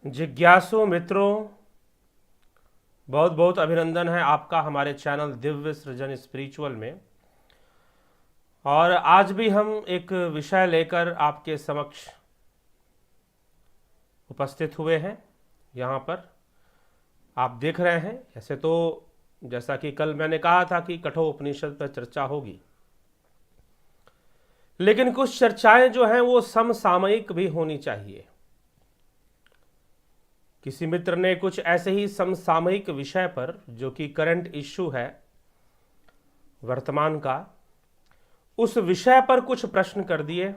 जिज्ञासु मित्रों, बहुत बहुत अभिनंदन है आपका हमारे चैनल दिव्य सृजन स्पिरिचुअल में। और आज भी हम एक विषय लेकर आपके समक्ष उपस्थित हुए हैं। यहाँ पर आप देख रहे हैं, ऐसे तो जैसा कि कल मैंने कहा था कि कठोपनिषद पर चर्चा होगी, लेकिन कुछ चर्चाएं जो हैं वो समसामयिक भी होनी चाहिए। किसी मित्र ने कुछ ऐसे ही समसामयिक विषय पर, जो कि करंट इश्यू है वर्तमान का, उस विषय पर कुछ प्रश्न कर दिए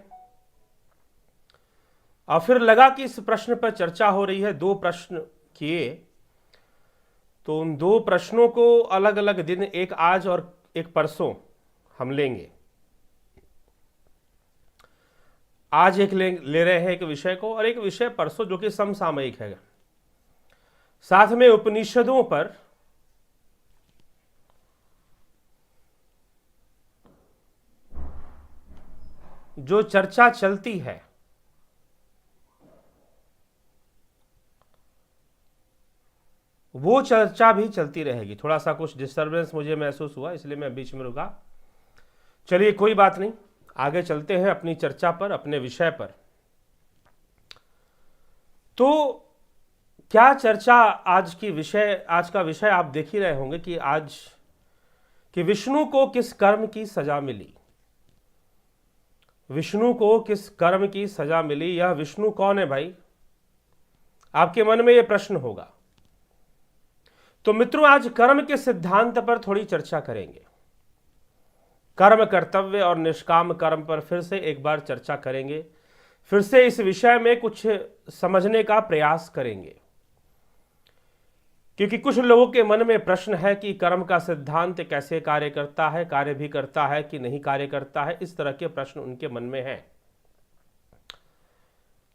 और फिर लगा कि इस प्रश्न पर चर्चा हो रही है। दो प्रश्न किए, तो उन दो प्रश्नों को अलग अलग दिन, एक आज और एक परसों हम लेंगे। आज एक ले रहे हैं एक विषय को, और एक विषय परसों जो कि समसामयिक है। साथ में उपनिषदों पर जो चर्चा चलती है वो चर्चा भी चलती रहेगी। थोड़ा सा कुछ डिस्टरबेंस मुझे महसूस हुआ, इसलिए मैं बीच में रुका। चलिए कोई बात नहीं, आगे चलते हैं अपनी चर्चा पर, अपने विषय पर। तो क्या चर्चा आज का विषय आप देख ही रहे होंगे कि आज कि विष्णु को किस कर्म की सजा मिली। विष्णु को किस कर्म की सजा मिली, यह विष्णु कौन है भाई? आपके मन में यह प्रश्न होगा। तो मित्रों, आज कर्म के सिद्धांत पर थोड़ी चर्चा करेंगे। कर्म कर्तव्य और निष्काम कर्म पर फिर से एक बार चर्चा करेंगे। फिर से इस विषय में कुछ समझने का प्रयास करेंगे, क्योंकि कुछ लोगों के मन में प्रश्न है कि कर्म का सिद्धांत कैसे कार्य करता है, कार्य भी करता है कि नहीं कार्य करता है। इस तरह के प्रश्न उनके मन में हैं।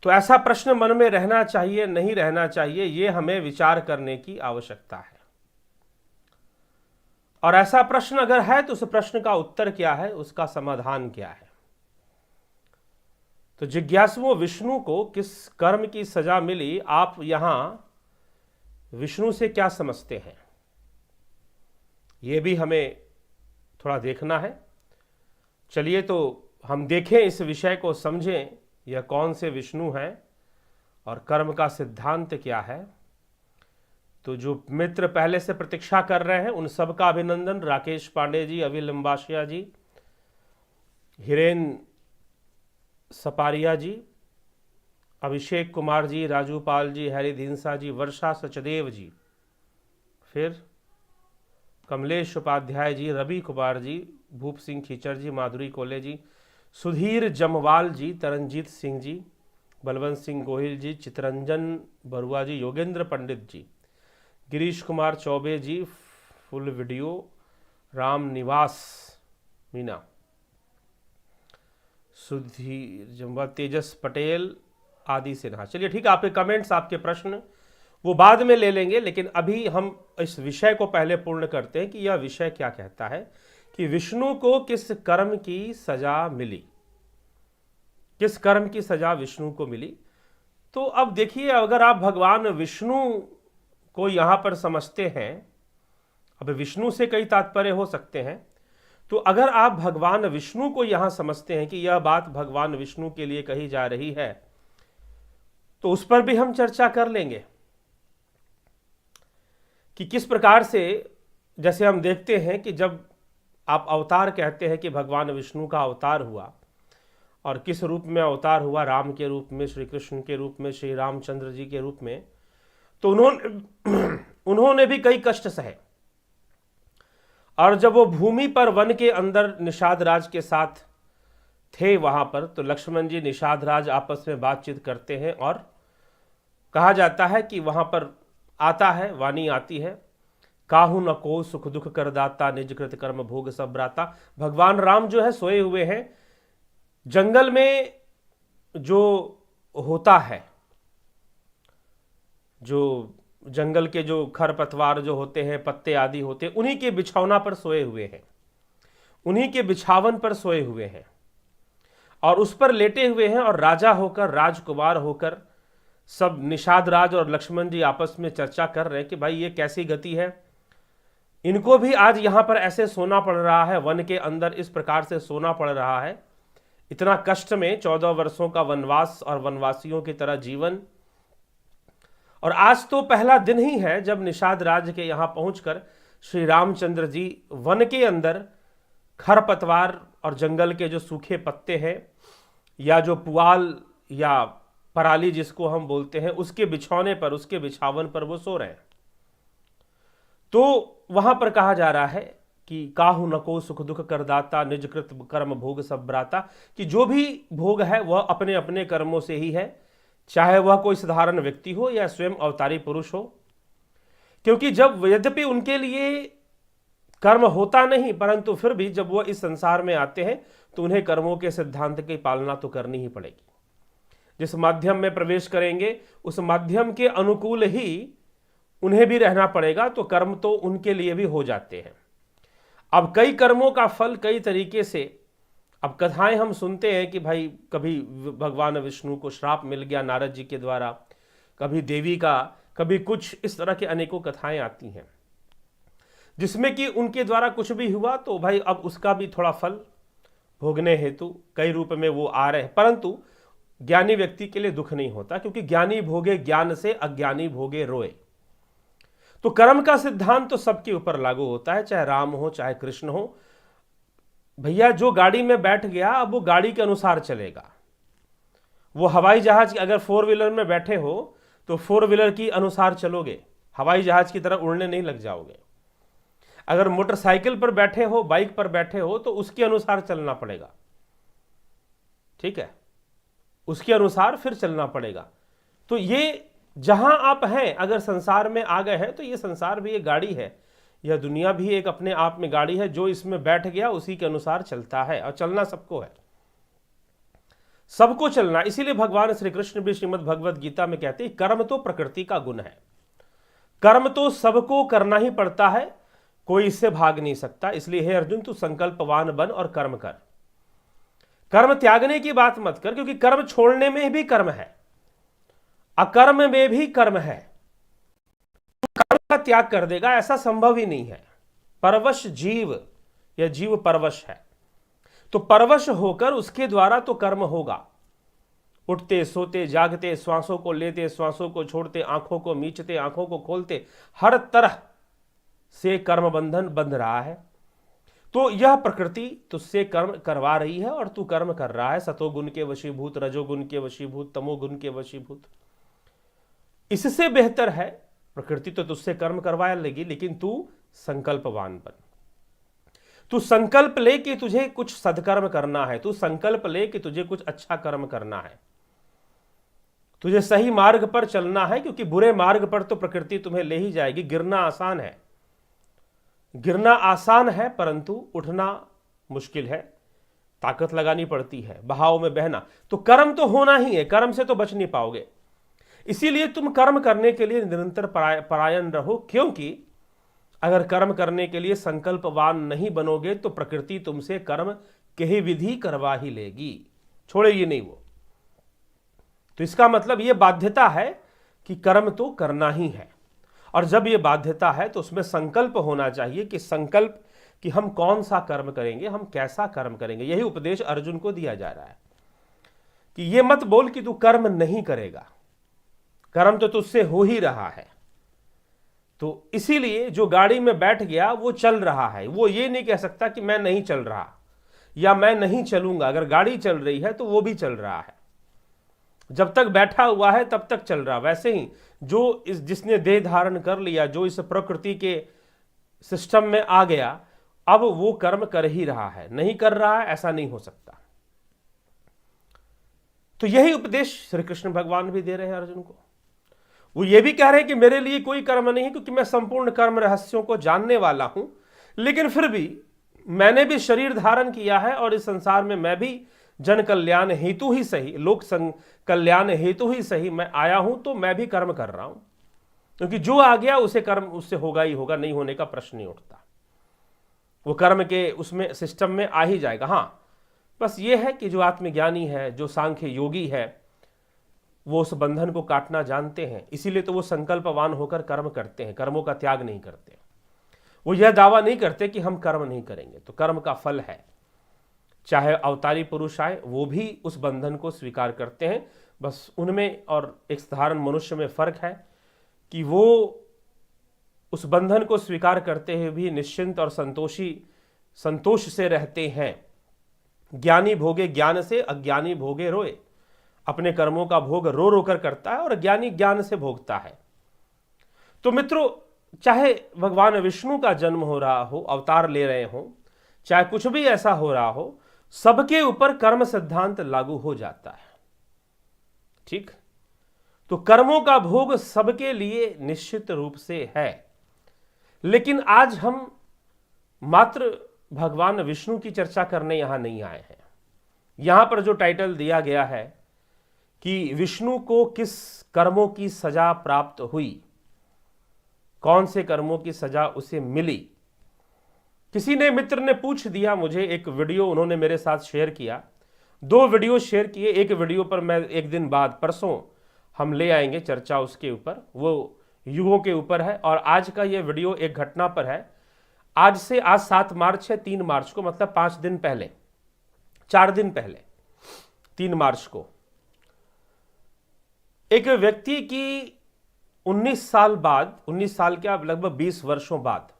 तो ऐसा प्रश्न मन में रहना चाहिए, नहीं रहना चाहिए, ये हमें विचार करने की आवश्यकता है। और ऐसा प्रश्न अगर है तो उस प्रश्न का उत्तर क्या है, उसका समाधान क्या है। तो जिज्ञासुओं, विष्णु को किस कर्म की सजा मिली, आप यहां विष्णु से क्या समझते हैं, यह भी हमें थोड़ा देखना है। चलिए तो हम देखें, इस विषय को समझें, यह कौन से विष्णु हैं और कर्म का सिद्धांत क्या है। तो जो मित्र पहले से प्रतीक्षा कर रहे हैं उन सब का अभिनंदन। राकेश पांडे जी, अभी लिम्बाशिया जी, हिरेन सपारिया जी, अभिषेक कुमार जी, राजू पाल जी, हैरी धिंसा जी, वर्षा सचदेव जी, फिर कमलेश उपाध्याय जी, रवि कुमार जी, भूप सिंह खीचर जी, माधुरी कोले जी, सुधीर जमवाल जी, तरनजीत सिंह जी, बलवंत सिंह गोहिल जी, चितरंजन बरुआ जी, योगेंद्र पंडित जी, गिरीश कुमार चौबे जी, फुल वीडियो, राम निवास मीना, सुधीर जमवा, तेजस पटेल, आदि सिन्हा। चलिए ठीक है, आपके कमेंट्स, आपके प्रश्न वो बाद में ले लेंगे, लेकिन अभी हम इस विषय को पहले पूर्ण करते हैं कि यह विषय क्या कहता है कि विष्णु को किस कर्म की सजा मिली, किस कर्म की सजा विष्णु को मिली। तो अब देखिए, अगर आप भगवान विष्णु को यहां पर समझते हैं, अब विष्णु से कई तात्पर्य हो सकते हैं, तो अगर आप भगवान विष्णु को यहां समझते हैं कि यह बात भगवान विष्णु के लिए कही जा रही है, तो उस पर भी हम चर्चा कर लेंगे कि किस प्रकार से, जैसे हम देखते हैं कि जब आप अवतार कहते हैं कि भगवान विष्णु का अवतार हुआ, और किस रूप में अवतार हुआ, राम के रूप में, श्री कृष्ण के रूप में, श्री रामचंद्र जी के रूप में, तो उन्होंने भी कई कष्ट सहे। और जब वो भूमि पर वन के अंदर निषाद राज के साथ थे वहां पर, तो लक्ष्मण जी निषाद राज आपस में बातचीत करते हैं, और कहा जाता है कि वहां पर आता है, वाणी आती है, काहू न को सुख दुख कर दाता, निज कृत कर्म भोग सब ब्राता। भगवान राम जो है सोए हुए हैं जंगल में। जो होता है, जो जंगल के जो खरपतवार जो होते हैं, पत्ते आदि होते हैं, उन्हीं के बिछौना पर सोए हुए हैं, उन्हीं के बिछावन पर सोए हुए हैं, और उस पर लेटे हुए हैं, और राजा होकर, राजकुमार होकर सब निषाद राज और लक्ष्मण जी आपस में चर्चा कर रहे हैं कि भाई ये कैसी गति है, इनको भी आज यहां पर ऐसे सोना पड़ रहा है, वन के अंदर इस प्रकार से सोना पड़ रहा है, इतना कष्ट में 14 वर्षों का वनवास और वनवासियों की तरह जीवन। और आज तो पहला दिन ही है जब निषाद राज के यहां पहुंचकर श्री रामचंद्र जी वन के अंदर खरपतवार और जंगल के जो सूखे पत्ते हैं या जो पुआल या पराली जिसको हम बोलते हैं, उसके बिछौने पर, उसके बिछावन पर वो सो रहे हैं। तो वहां पर कहा जा रहा है कि काहू नको सुख दुख करदाता, निज कृत कर्म भोग सब ब्राता, कि जो भी भोग है वह अपने अपने कर्मों से ही है, चाहे वह कोई साधारण व्यक्ति हो या स्वयं अवतारी पुरुष हो। क्योंकि जब यद्यपि उनके लिए कर्म होता नहीं, परंतु फिर भी जब वह इस संसार में आते हैं तो उन्हें कर्मों के सिद्धांत की पालना तो करनी ही पड़ेगी। जिस माध्यम में प्रवेश करेंगे उस माध्यम के अनुकूल ही उन्हें भी रहना पड़ेगा, तो कर्म तो उनके लिए भी हो जाते हैं। अब कई कर्मों का फल कई तरीके से, अब कथाएं हम सुनते हैं कि भाई कभी भगवान विष्णु को श्राप मिल गया नारद जी के द्वारा, कभी देवी का, कभी कुछ, इस तरह की अनेकों कथाएं आती हैं जिसमें कि उनके द्वारा कुछ भी हुआ तो भाई अब उसका भी थोड़ा फल भोगने हेतु कई रूप में वो आ रहे हैं। परंतु ज्ञानी व्यक्ति के लिए दुख नहीं होता, क्योंकि ज्ञानी भोगे ज्ञान से, अज्ञानी भोगे रोए। तो कर्म का सिद्धांत तो सबके ऊपर लागू होता है, चाहे राम हो चाहे कृष्ण हो। भैया जो गाड़ी में बैठ गया अब वो गाड़ी के अनुसार चलेगा। वो हवाई जहाज, अगर 4 व्हीलर में बैठे हो तो 4 व्हीलर की अनुसार चलोगे, हवाई जहाज की तरह उड़ने नहीं लग जाओगे। अगर मोटरसाइकिल पर बैठे हो, बाइक पर बैठे हो, तो उसके अनुसार चलना पड़ेगा, ठीक है, उसके अनुसार फिर चलना पड़ेगा। तो ये जहां आप हैं, अगर संसार में आ गए हैं तो ये संसार भी एक गाड़ी है, यह दुनिया भी एक अपने आप में गाड़ी है। जो इसमें बैठ गया उसी के अनुसार चलता है, और चलना सबको है, सबको चलना। इसीलिए भगवान श्री कृष्ण भी श्रीमद् भगवद गीता में कहते हैं कर्म तो प्रकृति का गुण है, कर्म तो सबको करना ही पड़ता है, कोई इससे भाग नहीं सकता। इसलिए हे अर्जुन तू संकल्पवान बन और कर्म कर, कर्म त्यागने की बात मत कर, क्योंकि कर्म छोड़ने में भी कर्म है, अकर्म में भी कर्म है। कर्म का त्याग कर देगा ऐसा संभव ही नहीं है। परवश जीव या जीव परवश है, तो परवश होकर उसके द्वारा तो कर्म होगा। उठते सोते जागते, श्वासों को लेते श्वासों को छोड़ते, आंखों को मीचते आंखों को खोलते, हर तरह से कर्म बंधन बंध रहा है। तो यह प्रकृति तुझसे कर्म करवा रही है और तू कर्म कर रहा है, सतोगुण के वशीभूत, रजोगुण के वशीभूत, तमोगुण के वशीभूत। इससे बेहतर है, प्रकृति तो तुझसे कर्म करवाया लेगी, लेकिन तू संकल्पवान बन। तू संकल्प ले कि तुझे कुछ सदकर्म करना है, तू संकल्प ले कि तुझे कुछ अच्छा कर्म करना है, तुझे सही मार्ग पर चलना है, क्योंकि बुरे मार्ग पर तो प्रकृति तुम्हें ले ही जाएगी। गिरना आसान है, गिरना आसान है, परंतु उठना मुश्किल है, ताकत लगानी पड़ती है, बहाव में बहना। तो कर्म तो होना ही है, कर्म से तो बच नहीं पाओगे। इसीलिए तुम कर्म करने के लिए निरंतर परायण रहो, क्योंकि अगर कर्म करने के लिए संकल्पवान नहीं बनोगे तो प्रकृति तुमसे कर्म के ही विधि करवा ही लेगी, छोड़ेगी नहीं वो। तो इसका मतलब ये बाध्यता है कि कर्म तो करना ही है, और जब ये बाध्यता है तो उसमें संकल्प होना चाहिए कि संकल्प कि हम कौन सा कर्म करेंगे, हम कैसा कर्म करेंगे। यही उपदेश अर्जुन को दिया जा रहा है कि ये मत बोल कि तू कर्म नहीं करेगा, कर्म तो तुझसे हो ही रहा है। तो इसीलिए जो गाड़ी में बैठ गया वो चल रहा है, वो ये नहीं कह सकता कि मैं नहीं चल रहा या मैं नहीं चलूंगा। अगर गाड़ी चल रही है तो वो भी चल रहा है, जब तक बैठा हुआ है तब तक चल रहा। वैसे ही जो जिसने देह धारण कर लिया, जो इस प्रकृति के सिस्टम में आ गया, अब वो कर्म कर ही रहा है, नहीं कर रहा है ऐसा नहीं हो सकता। तो यही उपदेश श्री कृष्ण भगवान भी दे रहे हैं अर्जुन को। वो ये भी कह रहे हैं कि मेरे लिए कोई कर्म नहीं है, क्योंकि मैं संपूर्ण कर्म रहस्यों को जानने वाला हूं, लेकिन फिर भी मैंने भी शरीर धारण किया है और इस संसार में मैं भी जन कल्याण हेतु ही सही, लोक कल्याण हेतु ही सही मैं आया हूं, तो मैं भी कर्म कर रहा हूं। क्योंकि जो आ गया उसे कर्म उससे होगा ही होगा, नहीं होने का प्रश्न नहीं उठता, वो कर्म के उसमें सिस्टम में आ ही जाएगा। हाँ, बस ये है कि जो आत्मज्ञानी है, जो सांख्य योगी है, वो उस बंधन को काटना जानते हैं, इसीलिए तो वो संकल्पवान होकर कर्म करते हैं, कर्मों का त्याग नहीं करते। वो यह दावा नहीं करते कि हम कर्म नहीं करेंगे, तो कर्म का फल है। चाहे अवतारी पुरुष आए वो भी उस बंधन को स्वीकार करते हैं, बस उनमें और एक साधारण मनुष्य में फर्क है कि वो उस बंधन को स्वीकार करते हुए भी निश्चिंत और संतोष से रहते हैं। ज्ञानी भोगे ज्ञान से, अज्ञानी भोगे रोए। अपने कर्मों का भोग रो रो कर करता है और ज्ञानी ज्ञान से भोगता है। तो मित्रों, चाहे भगवान विष्णु का जन्म हो रहा हो, अवतार ले रहे हो, चाहे कुछ भी ऐसा हो रहा हो, सबके ऊपर कर्म सिद्धांत लागू हो जाता है। ठीक, तो कर्मों का भोग सबके लिए निश्चित रूप से है। लेकिन आज हम मात्र भगवान विष्णु की चर्चा करने यहां नहीं आए हैं। यहां पर जो टाइटल दिया गया है कि विष्णु को किस कर्मों की सजा प्राप्त हुई, कौन से कर्मों की सजा उसे मिली। किसी ने, मित्र ने पूछ दिया मुझे, एक वीडियो उन्होंने मेरे साथ शेयर किया, 2 वीडियो शेयर किए। एक वीडियो पर मैं एक दिन बाद, परसों हम ले आएंगे चर्चा उसके ऊपर, वो युगों के ऊपर है। और आज का ये वीडियो एक घटना पर है। आज 7 मार्च है, 3 मार्च को, मतलब 5 दिन पहले, 4 दिन पहले, 3 मार्च को एक व्यक्ति की 19 साल बाद, 19 साल के अब लगभग 20 वर्षों बाद,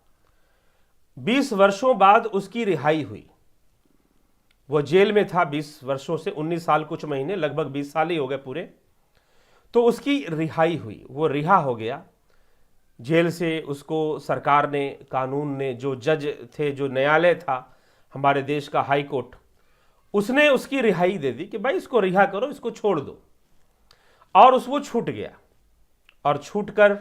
20 वर्षों बाद उसकी रिहाई हुई। वो जेल में था 20 वर्षों से, 19 साल कुछ महीने, लगभग 20 साल ही हो गए पूरे। तो उसकी रिहाई हुई, वो रिहा हो गया जेल से। उसको सरकार ने, कानून ने, जो जज थे, जो न्यायालय था हमारे देश का, हाई कोर्ट, उसने उसकी रिहाई दे दी कि भाई इसको रिहा करो, इसको छोड़ दो। और वो छूट गया। और छूटकर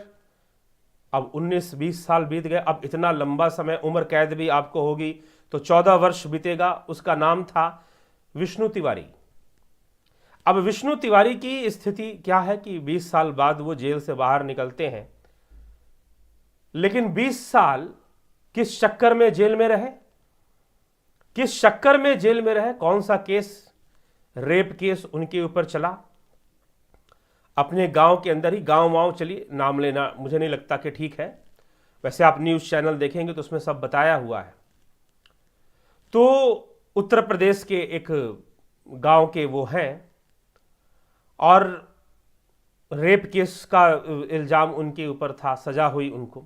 अब 19-20 साल बीत गए। अब इतना लंबा समय, उम्र कैद भी आपको होगी तो 14 वर्ष बीतेगा। उसका नाम था विष्णु तिवारी। अब विष्णु तिवारी की स्थिति क्या है कि 20 साल बाद वो जेल से बाहर निकलते हैं। लेकिन 20 साल किस चक्कर में जेल में रहे, किस चक्कर में जेल में रहे, कौन सा केस, रेप केस उनके ऊपर चला। अपने गांव के अंदर ही, गांव चलिए नाम लेना मुझे नहीं लगता कि ठीक है, वैसे आप न्यूज़ चैनल देखेंगे तो उसमें सब बताया हुआ है। तो उत्तर प्रदेश के एक गांव के वो हैं और रेप केस का इल्ज़ाम उनके ऊपर था, सजा हुई उनको।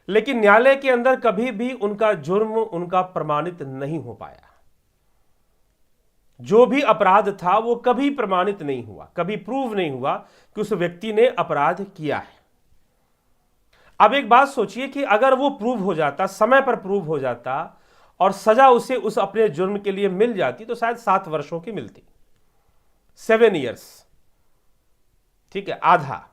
लेकिन न्यायालय के अंदर कभी भी उनका जुर्म उनका प्रमाणित नहीं हो पाया। जो भी अपराध था वो कभी प्रमाणित नहीं हुआ, कभी प्रूव नहीं हुआ कि उस व्यक्ति ने अपराध किया है। अब एक बात सोचिए कि अगर वो प्रूव हो जाता, समय पर प्रूव हो जाता और सजा उसे उस अपने जुर्म के लिए मिल जाती, तो शायद 7 वर्षों की मिलती, 7 ईयर्स। ठीक है, आधा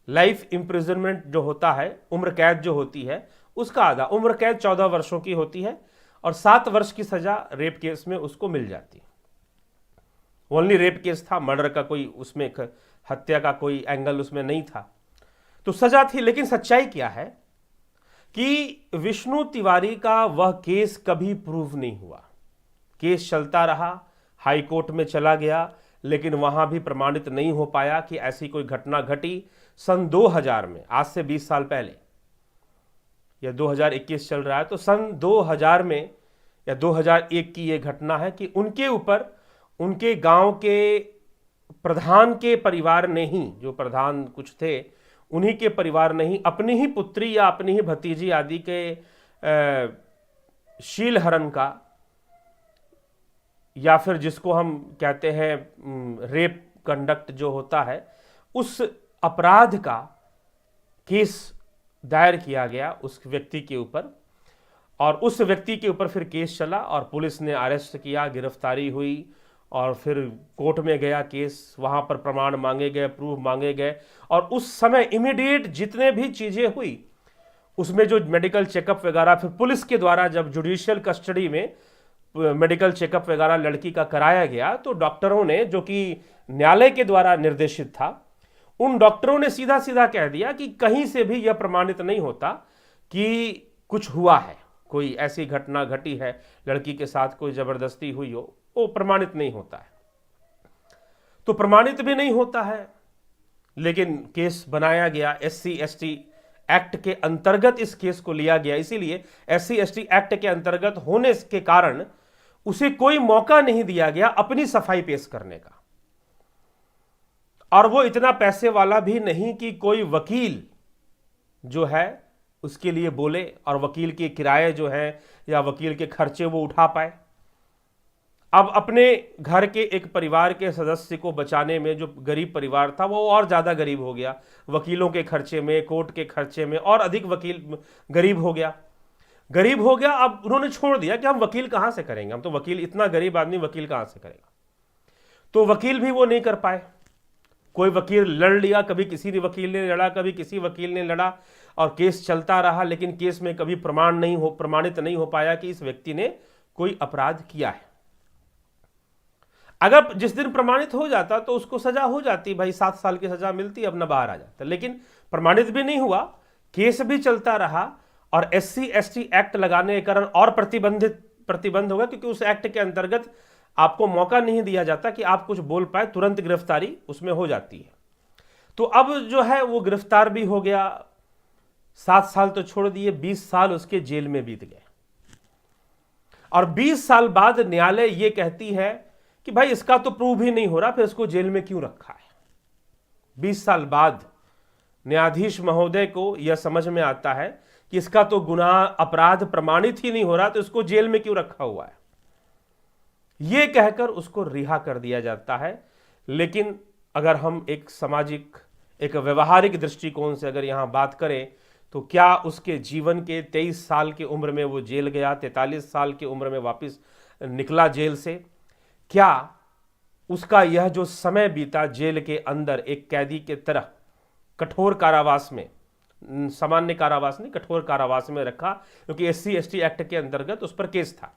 लाइफ इंप्रिजनमेंट जो होता है, उम्र कैद जो होती है, उसका आधा, उम्र कैद 14 वर्षों की होती है और 7 वर्ष की सजा रेप केस में उसको मिल जाती। ओनली रेप केस था, मर्डर का कोई उसमें, हत्या का कोई एंगल उसमें नहीं था, तो सजा थी। लेकिन सच्चाई क्या है कि विष्णु तिवारी का वह केस कभी प्रूव नहीं हुआ। केस चलता रहा, हाई कोर्ट में चला गया, लेकिन वहां भी प्रमाणित नहीं हो पाया कि ऐसी कोई घटना घटी। सन 2000 में, आज से 20 साल पहले, या 2021 चल रहा है, तो सन 2000 में या 2001 की यह घटना है कि उनके ऊपर, उनके गांव के प्रधान के परिवार ने ही, जो प्रधान कुछ थे उन्हीं के परिवार ने ही अपनी ही पुत्री या अपनी ही भतीजी आदि के शील हरण का, या फिर जिसको हम कहते हैं रेप कंडक्ट जो होता है, उस अपराध का केस दायर किया गया उस व्यक्ति के ऊपर। और उस व्यक्ति के ऊपर फिर केस चला और पुलिस ने अरेस्ट किया, गिरफ्तारी हुई और फिर कोर्ट में गया केस, वहां पर प्रमाण मांगे गए, प्रूफ मांगे गए। और उस समय इमीडिएट जितने भी चीजें हुई उसमें, जो मेडिकल चेकअप वगैरह, फिर पुलिस के द्वारा जब जुडिशियल कस्टडी में मेडिकल चेकअप वगैरह लड़की का कराया गया, तो डॉक्टरों ने, जो कि न्यायालय के द्वारा निर्देशित था, उन डॉक्टरों ने सीधा सीधा कह दिया कि कहीं से भी यह प्रमाणित नहीं होता कि कुछ हुआ है, कोई ऐसी घटना घटी है, लड़की के साथ कोई जबरदस्ती हुई हो, वो प्रमाणित नहीं होता है। तो प्रमाणित भी नहीं होता है लेकिन केस बनाया गया, SC/ST एक्ट के अंतर्गत इस केस को लिया गया। इसीलिए SC/ST एक्ट के अंतर्गत होने के कारण उसे कोई मौका नहीं दिया गया अपनी सफाई पेश करने का, और वो इतना पैसे वाला भी नहीं कि कोई वकील जो है उसके लिए बोले और वकील के किराए जो है या वकील के खर्चे वो उठा पाए। अब अपने घर के एक परिवार के सदस्य को बचाने में, जो गरीब परिवार था वो और ज़्यादा गरीब हो गया, वकीलों के खर्चे में, कोर्ट के खर्चे में और अधिक वकील गरीब हो गया। अब उन्होंने छोड़ दिया कि हम वकील कहाँ से करेंगे, हम तो वकील, इतना गरीब आदमी वकील कहाँ से करेगा। तो वकील भी वो नहीं कर पाए। कोई वकील लड़ लिया, कभी किसी वकील ने लड़ा, कभी किसी वकील ने लड़ा, और केस चलता रहा, लेकिन केस में कभी प्रमाणित नहीं हो पाया कि इस व्यक्ति ने कोई अपराध किया है। अगर जिस दिन प्रमाणित हो जाता तो उसको सजा हो जाती, भाई 7 साल की सजा मिलती, अपना बाहर आ जाता। लेकिन प्रमाणित भी नहीं हुआ, केस भी चलता रहा, और SC/ST एक्ट लगाने के कारण और प्रतिबंध होगा, क्योंकि उस एक्ट के अंतर्गत आपको मौका नहीं दिया जाता कि आप कुछ बोल पाए, तुरंत गिरफ्तारी उसमें हो जाती है। तो अब जो है वो गिरफ्तार भी हो गया, 7 साल तो छोड़ दिए, 20 साल उसके जेल में बीत गए। और 20 साल बाद न्यायालय ये कहती है कि भाई इसका तो प्रूव ही नहीं हो रहा, फिर इसको जेल में क्यों रखा है। 20 साल बाद न्यायाधीश महोदय को यह समझ में आता है कि इसका तो गुनाह, अपराध प्रमाणित ही नहीं हो रहा, तो इसको जेल में क्यों रखा हुआ है। यह कहकर उसको रिहा कर दिया जाता है। लेकिन अगर हम एक सामाजिक, एक व्यवहारिक दृष्टिकोण से अगर यहां बात करें, तो क्या उसके जीवन के 23 साल की उम्र में वो जेल गया, 43 साल की उम्र में वापस निकला जेल से, क्या उसका यह जो समय बीता जेल के अंदर एक कैदी के तरह कठोर कारावास में, सामान्य कारावास नहीं, कठोर कारावास में रखा, क्योंकि SC/ST एक्ट के अंतर्गत उस पर केस था।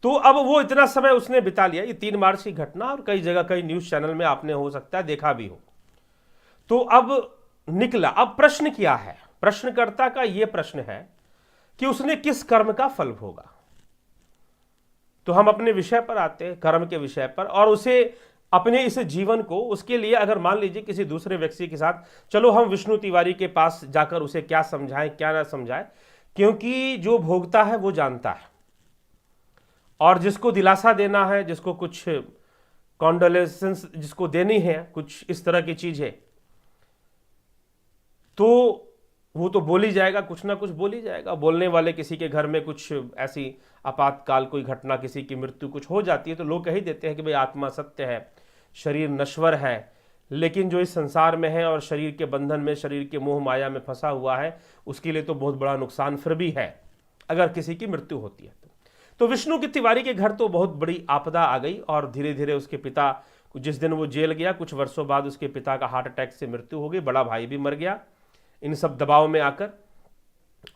तो अब वो इतना समय उसने बिता लिया। ये 3 मार्च की घटना, और कई जगह, कई न्यूज चैनल में आपने हो सकता है देखा भी हो। तो अब निकला, अब प्रश्न क्या है, प्रश्नकर्ता का यह प्रश्न है कि उसने किस कर्म का फल भोगा। तो हम अपने विषय पर आते हैं, कर्म के विषय पर, और उसे अपने इस जीवन को, उसके लिए अगर मान लीजिए किसी दूसरे व्यक्ति के साथ, चलो हम विष्णु तिवारी के पास जाकर उसे क्या समझाएं क्या ना समझाएं, क्योंकि जो भोगता है वो जानता है, और जिसको दिलासा देना है, जिसको कुछ कॉन्डोलेंसेंस जिसको देनी है, कुछ इस तरह की चीज है, तो वो तो बोल ही जाएगा, कुछ ना कुछ बोल ही जाएगा। बोलने वाले, किसी के घर में कुछ ऐसी आपातकाल कोई घटना, किसी की मृत्यु कुछ हो जाती है, तो लोग कह ही देते हैं कि भाई आत्मा सत्य है, शरीर नश्वर है, लेकिन जो इस संसार में है और शरीर के बंधन में, शरीर के मोह माया में फंसा हुआ है, उसके लिए तो बहुत बड़ा नुकसान फिर भी है अगर किसी की मृत्यु होती है। तो विष्णु की तिवारी के घर तो बहुत बड़ी आपदा आ गई, और धीरे धीरे उसके पिता, जिस दिन वो जेल गया कुछ वर्षों बाद उसके पिता का हार्ट अटैक से मृत्यु हो गई, बड़ा भाई भी मर गया इन सब दबाव में आकर,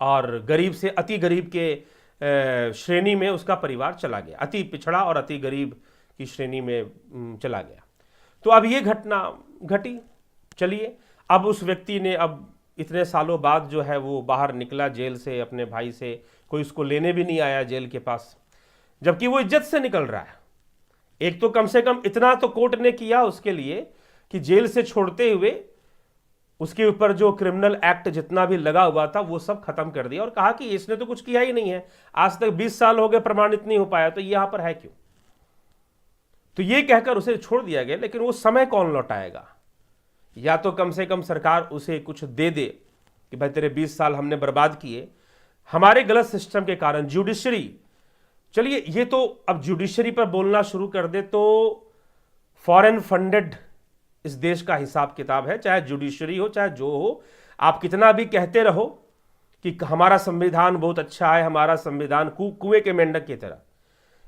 और गरीब से अति गरीब के श्रेणी में उसका परिवार चला गया, अति पिछड़ा और अति गरीब की श्रेणी में चला गया। तो अब ये घटना घटी। चलिए, अब उस व्यक्ति ने, अब इतने सालों बाद जो है वो बाहर निकला जेल से अपने भाई से, कोई उसको लेने भी नहीं आया जेल के पास, जबकि वो इज्जत से निकल रहा है। एक तो कम से कम इतना तो कोर्ट ने किया उसके लिए कि जेल से छोड़ते हुए उसके ऊपर जो क्रिमिनल एक्ट जितना भी लगा हुआ था वो सब खत्म कर दिया, और कहा कि इसने तो कुछ किया ही नहीं है, आज तक 20 साल हो गए प्रमाणित नहीं हो पाया, तो यहां पर है क्यों। तो ये कहकर उसे छोड़ दिया गया। लेकिन वो समय कौन लौटाएगा। या तो कम से कम सरकार उसे कुछ दे दे कि भाई तेरे 20 साल हमने बर्बाद किए हमारे गलत सिस्टम के कारण। जुडिशरी, चलिए ये तो अब जुडिशरी पर बोलना शुरू कर दे तो फॉरेन फंडेड इस देश का हिसाब किताब है, चाहे जुडिशरी हो चाहे जो हो। आप कितना भी कहते रहो कि हमारा संविधान बहुत अच्छा है, हमारा संविधान कुएं के मेंढक की तरह,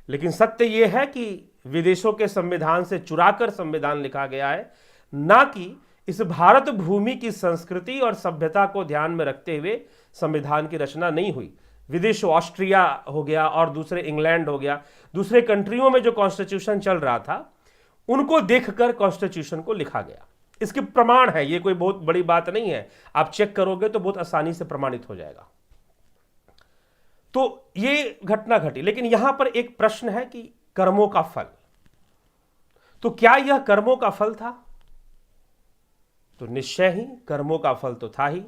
लेकिन सत्य यह है कि विदेशों के संविधान से चुराकर संविधान लिखा गया है, ना कि इस भारत भूमि की संस्कृति और सभ्यता को ध्यान में रखते हुए संविधान की रचना नहीं हुई। विदेशों, ऑस्ट्रिया हो गया और दूसरे इंग्लैंड हो गया, दूसरे कंट्रियों में जो कॉन्स्टिट्यूशन चल रहा था उनको देखकर कॉन्स्टिट्यूशन को लिखा गया। इसके प्रमाण है, ये कोई बहुत बड़ी बात नहीं है, आप चेक करोगे तो बहुत आसानी से प्रमाणित हो जाएगा। तो ये घटना घटी। लेकिन यहां पर एक प्रश्न है कि कर्मों का फल, तो क्या यह कर्मों का फल था? तो निश्चय ही कर्मों का फल तो था ही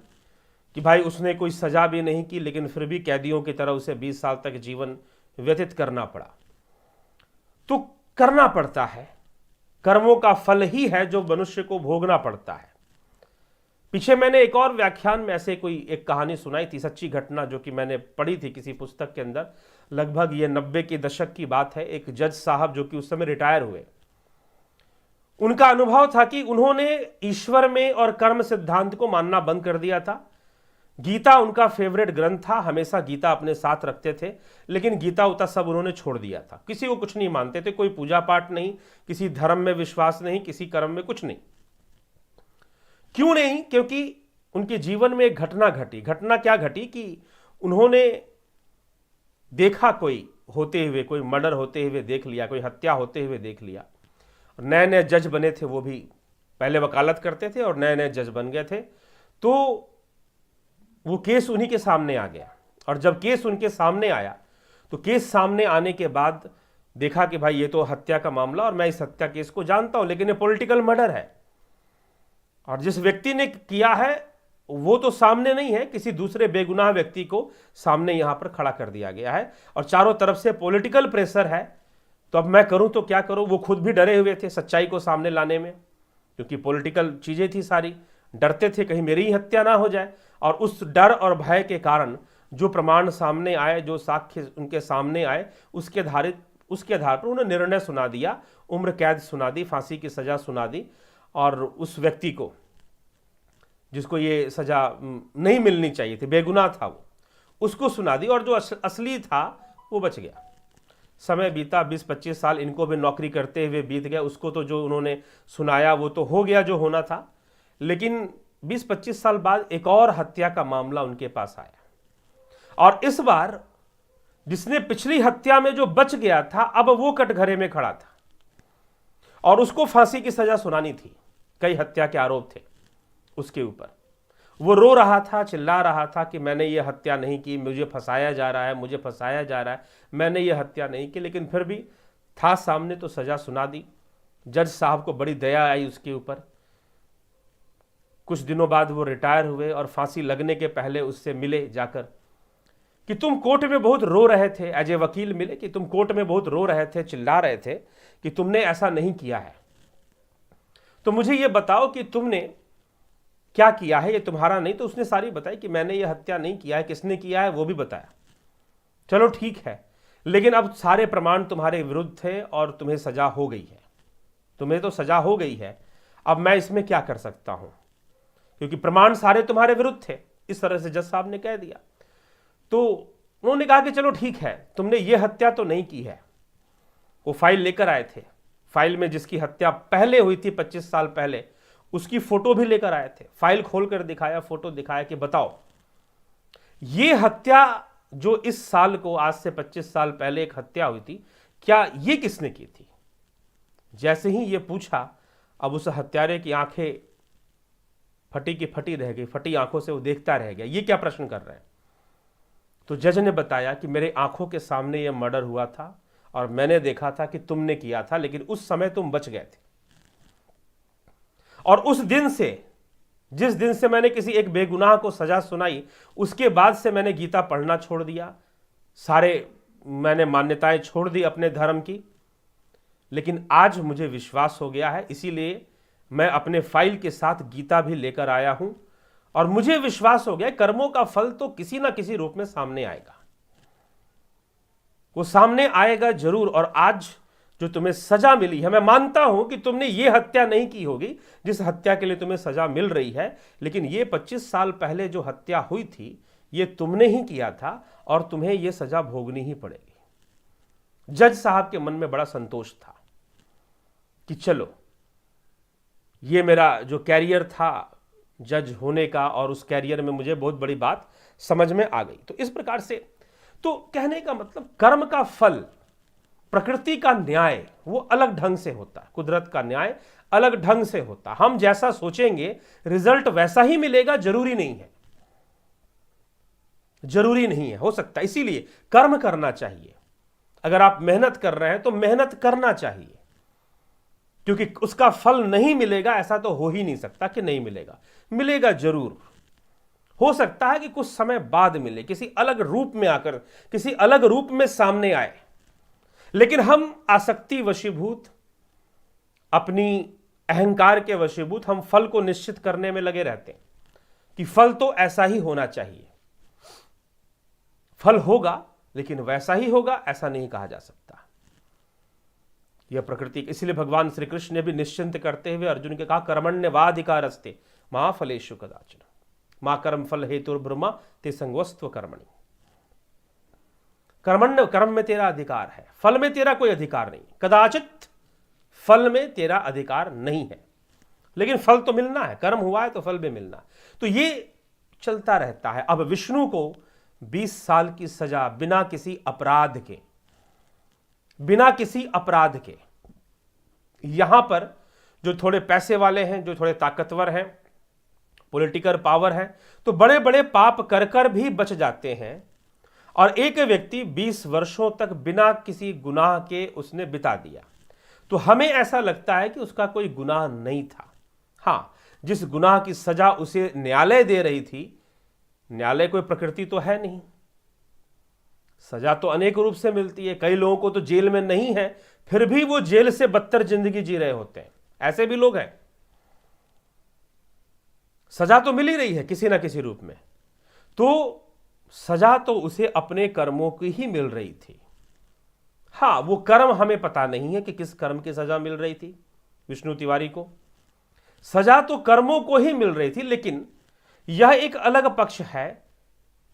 कि भाई उसने कोई सजा भी नहीं की, लेकिन फिर भी कैदियों की तरह उसे 20 साल तक जीवन व्यतीत करना पड़ा। तो करना पड़ता है, कर्मों का फल ही है जो मनुष्य को भोगना पड़ता है। पीछे मैंने एक और व्याख्यान में ऐसे कोई एक कहानी सुनाई थी, सच्ची घटना, जो कि मैंने पढ़ी थी किसी पुस्तक के अंदर। लगभग ये 90 के दशक की बात है। एक जज साहब जो कि उस समय रिटायर हुए, उनका अनुभव था कि उन्होंने ईश्वर में और कर्म सिद्धांत को मानना बंद कर दिया था। गीता उनका फेवरेट ग्रंथ था, हमेशा गीता अपने साथ रखते थे, लेकिन गीता उता सब उन्होंने छोड़ दिया था। किसी को कुछ नहीं मानते थे, कोई पूजा पाठ नहीं, किसी धर्म में विश्वास नहीं, किसी कर्म में कुछ नहीं। क्यों नहीं? क्योंकि उनके जीवन में एक घटना घटी। घटना क्या घटी कि उन्होंने देखा कोई होते हुए, कोई मर्डर होते हुए देख लिया, कोई हत्या होते हुए देख लिया। नए नए जज बने थे, वो भी पहले वकालत करते थे और नए नए जज बन गए थे। तो वो केस उन्हीं के सामने आ गया, और जब केस उनके सामने आया तो केस सामने आने के बाद देखा कि भाई ये तो हत्या का मामला, और मैं इस हत्या केस को जानता हूं, लेकिन ये पॉलिटिकल मर्डर है, और जिस व्यक्ति ने किया है वो तो सामने नहीं है, किसी दूसरे बेगुनाह व्यक्ति को सामने यहां पर खड़ा कर दिया गया है, और चारों तरफ से पॉलिटिकल प्रेशर है। तो अब मैं करूं तो क्या करूं? वो खुद भी डरे हुए थे सच्चाई को सामने लाने में, क्योंकि पॉलिटिकल चीजें थी सारी। डरते थे कहीं मेरी ही हत्या ना हो जाए, और उस डर और भय के कारण जो प्रमाण सामने आए, जो साक्ष्य उनके सामने आए, उसके आधार पर उन्होंने निर्णय सुना दिया, उम्र कैद सुना दी, फांसी की सजा सुना दी, और उस व्यक्ति को जिसको ये सजा नहीं मिलनी चाहिए थी, बेगुनाह था वो, उसको सुना दी, और जो असली था वो बच गया। समय बीता, 20-25 साल इनको भी नौकरी करते हुए बीत गया। उसको तो जो उन्होंने सुनाया वो तो हो गया जो होना था, लेकिन 20-25 साल बाद एक और हत्या का मामला उनके पास आया, और इस बार जिसने पिछली हत्या में जो बच गया था, अब वो कटघरे में खड़ा था, और उसको फांसी की सजा सुनानी थी। कई हत्या के आरोप थे उसके ऊपर। वो रो रहा था, चिल्ला रहा था कि मैंने ये हत्या नहीं की, मुझे फंसाया जा रहा है, मुझे फंसाया जा रहा है, मैंने ये हत्या नहीं की। लेकिन फिर भी था सामने तो सजा सुना दी। जज साहब को बड़ी दया आई उसके ऊपर। कुछ दिनों बाद वो रिटायर हुए, और फांसी लगने के पहले उससे मिले जाकर कि तुम कोर्ट में बहुत रो रहे थे, एज ए वकील मिले, कि तुम कोर्ट में बहुत रो रहे थे, चिल्ला रहे थे कि तुमने ऐसा नहीं किया है, तो मुझे ये बताओ कि तुमने क्या किया है, ये तुम्हारा नहीं। तो उसने सारी बताई कि मैंने ये हत्या नहीं किया है, किसने किया है वो भी बताया। चलो ठीक है, लेकिन अब सारे प्रमाण तुम्हारे विरुद्ध थे और तुम्हें सजा हो गई है, तुम्हें तो सजा हो गई है, अब मैं इसमें क्या कर सकता हूं, क्योंकि प्रमाण सारे तुम्हारे विरुद्ध थे। इस तरह से जज साहब ने कह दिया। तो उन्होंने कहा कि चलो ठीक है, तुमने ये हत्या तो नहीं की है। वो फाइल लेकर आए थे, फाइल में जिसकी हत्या पहले हुई थी 25 साल पहले, उसकी फोटो भी लेकर आए थे। फाइल खोलकर दिखाया, फोटो दिखाया कि बताओ ये हत्या जो इस साल को, आज से 25 साल पहले एक हत्या हुई थी, क्या ये किसने की थी? जैसे ही ये पूछा, अब उस हत्यारे की आंखें फटी की फटी रह गई, फटी आंखों से वो देखता रह गया, ये क्या प्रश्न कर रहे हैं। तो जज ने बताया कि मेरे आंखों के सामने ये मर्डर हुआ था, और मैंने देखा था कि तुमने किया था, लेकिन उस समय तुम बच गए थे, और उस दिन से, जिस दिन से मैंने किसी एक बेगुनाह को सजा सुनाई, उसके बाद से मैंने गीता पढ़ना छोड़ दिया, सारे मैंने मान्यताएं छोड़ दी अपने धर्म की। लेकिन आज मुझे विश्वास हो गया है, इसीलिए मैं अपने फाइल के साथ गीता भी लेकर आया हूं, और मुझे विश्वास हो गया कर्मों का फल तो किसी ना किसी रूप में सामने आएगा, वो सामने आएगा जरूर। और आज जो तुम्हें सजा मिली है, मैं मानता हूं कि तुमने ये हत्या नहीं की होगी जिस हत्या के लिए तुम्हें सजा मिल रही है, लेकिन ये 25 साल पहले जो हत्या हुई थी ये तुमने ही किया था, और तुम्हें ये सजा भोगनी ही पड़ेगी। जज साहब के मन में बड़ा संतोष था कि चलो, ये मेरा जो कैरियर था जज होने का, और उस कैरियर में मुझे बहुत बड़ी बात समझ में आ गई। तो इस प्रकार से, तो कहने का मतलब, कर्म का फल, प्रकृति का न्याय वो अलग ढंग से होता है, कुदरत का न्याय अलग ढंग से होता है। हम जैसा सोचेंगे रिजल्ट वैसा ही मिलेगा, जरूरी नहीं है, जरूरी नहीं है, हो सकता है। इसीलिए कर्म करना चाहिए। अगर आप मेहनत कर रहे हैं तो मेहनत करना चाहिए, क्योंकि उसका फल नहीं मिलेगा ऐसा तो हो ही नहीं सकता कि नहीं मिलेगा, मिलेगा जरूर। हो सकता है कि कुछ समय बाद मिले, किसी अलग रूप में आकर, किसी अलग रूप में सामने आए, लेकिन हम आसक्ति वशीभूत, अपनी अहंकार के वशीभूत हम फल को निश्चित करने में लगे रहते हैं कि फल तो ऐसा ही होना चाहिए। फल होगा लेकिन वैसा ही होगा ऐसा नहीं कहा जा सकता। यह प्रकृति, इसलिए भगवान श्री कृष्ण ने भी निश्चिंत करते हुए अर्जुन के कहा, कर्मण्यवाधिकारस्ते मां फलेषु कदाचन मां कर्म फल हेतुर्ब्रह्मा ते संगोस्त्व कर्मणि। कर्मण्य, कर्म में तेरा अधिकार है, फल में तेरा कोई अधिकार नहीं। कदाचित फल में तेरा अधिकार नहीं है, लेकिन फल तो मिलना है, कर्म हुआ है तो फल भी मिलना है। तो ये चलता रहता है। अब विष्णु को 20 साल की सजा बिना किसी अपराध के, बिना किसी अपराध के, यहां पर जो थोड़े पैसे वाले हैं, जो थोड़े ताकतवर हैं, पॉलिटिकल पावर है, तो बड़े बड़े पाप कर कर भी बच जाते हैं। और एक व्यक्ति 20 वर्षों तक बिना किसी गुनाह के उसने बिता दिया, तो हमें ऐसा लगता है कि उसका कोई गुनाह नहीं था। हां, जिस गुनाह की सजा उसे न्यायालय दे रही थी, न्यायालय कोई प्रकृति तो है नहीं, सजा तो अनेक रूप से मिलती है। कई लोगों को तो जेल में नहीं है, फिर भी वो जेल से बदतर जिंदगी जी रहे होते हैं, ऐसे भी लोग हैं। सजा तो मिल ही रही है किसी ना किसी रूप में, तो सजा तो उसे अपने कर्मों की ही मिल रही थी। हां, वो कर्म हमें पता नहीं है कि किस कर्म की सजा मिल रही थी विष्णु तिवारी को। सजा तो कर्मों को ही मिल रही थी, लेकिन यह एक अलग पक्ष है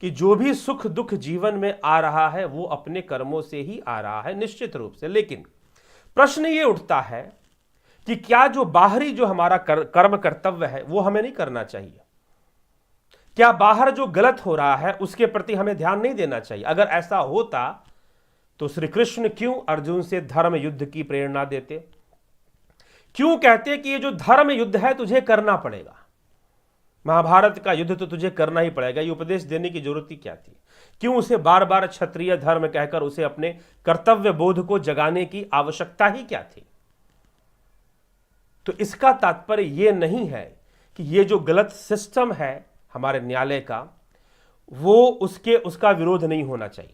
कि जो भी सुख दुख जीवन में आ रहा है वो अपने कर्मों से ही आ रहा है निश्चित रूप से। लेकिन प्रश्न ये उठता है कि क्या जो बाहरी जो हमारा कर्म कर्तव्य है वो हमें नहीं करना चाहिए? क्या बाहर जो गलत हो रहा है उसके प्रति हमें ध्यान नहीं देना चाहिए? अगर ऐसा होता तो श्री कृष्ण क्यों अर्जुन से धर्म युद्ध की प्रेरणा देते? क्यों कहते कि ये जो धर्म युद्ध है तुझे करना पड़ेगा, महाभारत का युद्ध तो तुझे करना ही पड़ेगा? ये उपदेश देने की जरूरत ही क्या थी? क्यों उसे बार बार क्षत्रिय धर्म कहकर उसे अपने कर्तव्य बोध को जगाने की आवश्यकता ही क्या थी? तो इसका तात्पर्य यह नहीं है कि ये जो गलत सिस्टम है हमारे न्यायालय का, वो उसका विरोध नहीं होना चाहिए,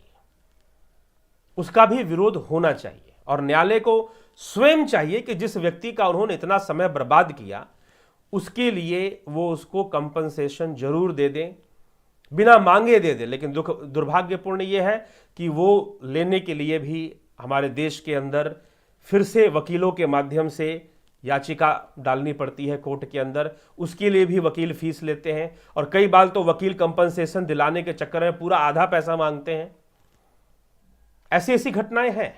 उसका भी विरोध होना चाहिए। और न्यायालय को स्वयं चाहिए कि जिस व्यक्ति का उन्होंने इतना समय बर्बाद किया उसके लिए वो उसको कंपनसेशन जरूर दे दें, बिना मांगे दे दें। लेकिन दुर्भाग्यपूर्ण ये है कि वो लेने के लिए भी हमारे देश के अंदर फिर से वकीलों के माध्यम से याचिका डालनी पड़ती है कोर्ट के अंदर, उसके लिए भी वकील फीस लेते हैं, और कई बार तो वकील कंपनसेशन दिलाने के चक्कर में पूरा आधा पैसा मांगते हैं। ऐसी ऐसी घटनाएं हैं।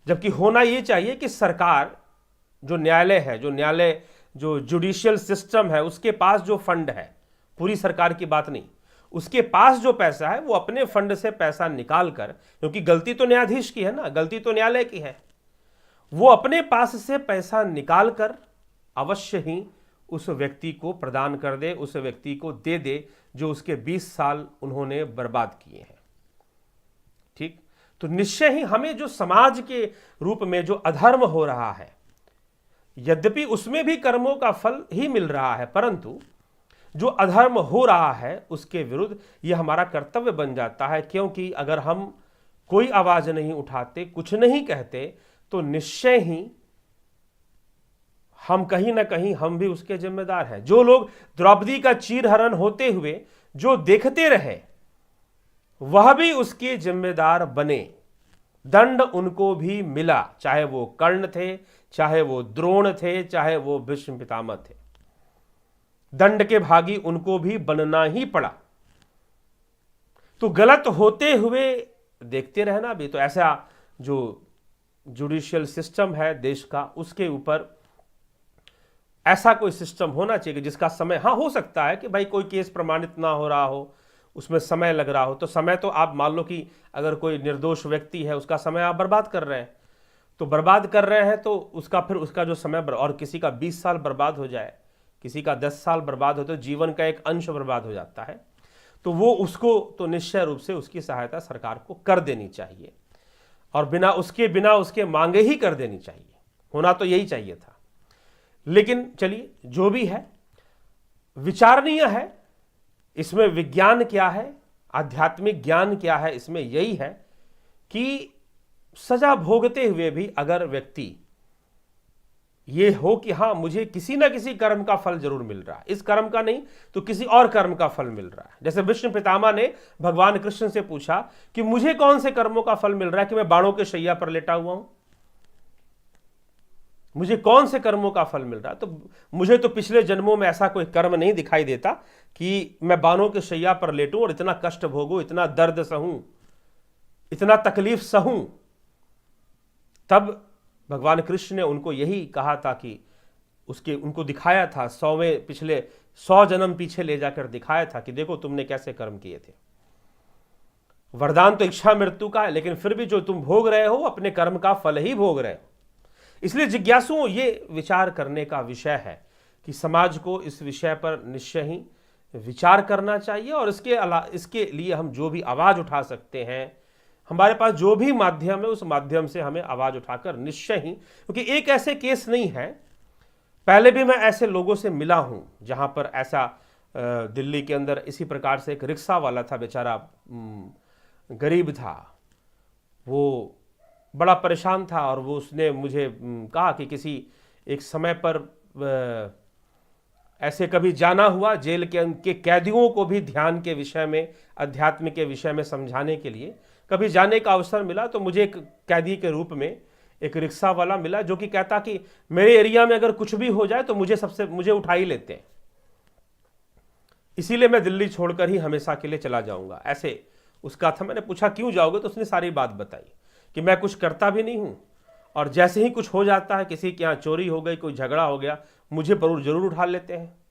जबकि होना यह चाहिए कि सरकार, जो न्यायालय है, जो जुडिशियल सिस्टम है, उसके पास जो फंड है, पूरी सरकार की बात नहीं, उसके पास जो पैसा है वो अपने फंड से पैसा निकाल कर, क्योंकि गलती तो न्यायाधीश की है ना, गलती तो न्यायालय की है, वो अपने पास से पैसा निकाल कर अवश्य ही उस व्यक्ति को प्रदान कर दे, उस व्यक्ति को दे दे जो उसके 20 साल उन्होंने बर्बाद किए हैं। ठीक, तो निश्चय ही हमें जो समाज के रूप में जो अधर्म हो रहा है, यद्यपि उसमें भी कर्मों का फल ही मिल रहा है, परंतु जो अधर्म हो रहा है उसके विरुद्ध यह हमारा कर्तव्य बन जाता है। क्योंकि अगर हम कोई आवाज नहीं उठाते, कुछ नहीं कहते, तो निश्चय ही हम कहीं ना कहीं हम भी उसके जिम्मेदार हैं। जो लोग द्रौपदी का चीरहरण होते हुए जो देखते रहे, वह भी उसके जिम्मेदार बने। दंड उनको भी मिला, चाहे वो कर्ण थे, चाहे वो द्रोण थे, चाहे वो भीष्म पितामह थे। दंड के भागी उनको भी बनना ही पड़ा। तो गलत होते हुए देखते रहना भी, तो ऐसा जो जुडिशियल सिस्टम है देश का, उसके ऊपर ऐसा कोई सिस्टम होना चाहिए कि जिसका समय, हाँ हो सकता है कि भाई कोई केस प्रमाणित ना हो रहा हो, उसमें समय लग रहा हो, तो समय तो आप मान लो कि अगर कोई निर्दोष व्यक्ति है उसका समय आप बर्बाद कर रहे हैं, तो बर्बाद कर रहे हैं तो उसका फिर उसका जो समय, और किसी का 20 साल बर्बाद हो जाए, किसी का 10 साल बर्बाद हो, तो जीवन का एक अंश बर्बाद हो जाता है। तो वो उसको तो निश्चय रूप से उसकी सहायता सरकार को कर देनी चाहिए। और बिना उसके मांगे ही कर देनी चाहिए। होना तो यही चाहिए था। लेकिन चलिए, जो भी है, विचारणीय है। इसमें विज्ञान क्या है, आध्यात्मिक ज्ञान क्या है, इसमें यही है कि सजा भोगते हुए भी अगर व्यक्ति ये हो कि हाँ, मुझे किसी ना किसी कर्म का फल जरूर मिल रहा है, इस कर्म का नहीं तो किसी और कर्म का फल मिल रहा है। जैसे विष्णु पितामह ने भगवान कृष्ण से पूछा कि मुझे कौन से कर्मों का फल मिल रहा है कि मैं बाणों के शैया पर लेटा हुआ हूं, मुझे कौन से कर्मों का फल मिल रहा है। तो मुझे तो पिछले जन्मों में ऐसा कोई कर्म नहीं दिखाई देता कि मैं बाणों के शैया पर लेटूं और इतना कष्ट भोगूं, इतना दर्द सहूं, इतना तकलीफ सहूं। तब भगवान कृष्ण ने उनको यही कहा था कि उनको दिखाया था, पिछले 100 जन्म पीछे ले जाकर दिखाया था कि देखो तुमने कैसे कर्म किए थे। वरदान तो इच्छा मृत्यु का है, लेकिन फिर भी जो तुम भोग रहे हो अपने कर्म का फल ही भोग रहे हो। इसलिए जिज्ञासुओं, ये विचार करने का विषय है कि समाज को इस विषय पर निश्चय ही विचार करना चाहिए। और इसके लिए हम जो भी आवाज उठा सकते हैं, हमारे पास जो भी माध्यम है, उस माध्यम से हमें आवाज उठाकर निश्चय ही, क्योंकि एक ऐसे केस नहीं है, पहले भी मैं ऐसे लोगों से मिला हूं जहां पर ऐसा दिल्ली के अंदर इसी प्रकार से एक रिक्शा वाला था, बेचारा गरीब था, वो बड़ा परेशान था और उसने मुझे कहा कि किसी एक समय पर ऐसे कभी जाना हुआ जेल के कैदियों को भी ध्यान के विषय में, अध्यात्म के विषय में समझाने के लिए कभी जाने का अवसर मिला। तो मुझे एक कैदी के रूप में एक रिक्शा वाला मिला जो कि कहता कि मेरे एरिया में अगर कुछ भी हो जाए तो मुझे उठा ही लेते हैं, इसीलिए मैं दिल्ली छोड़कर ही हमेशा के लिए चला जाऊंगा, ऐसे उसका था। मैंने पूछा क्यों जाओगे, तो उसने सारी बात बताई कि मैं कुछ करता भी नहीं हूं और जैसे ही कुछ हो जाता है, किसी के यहाँ चोरी हो गई, कोई झगड़ा हो गया, मुझे जरूर उठा लेते हैं।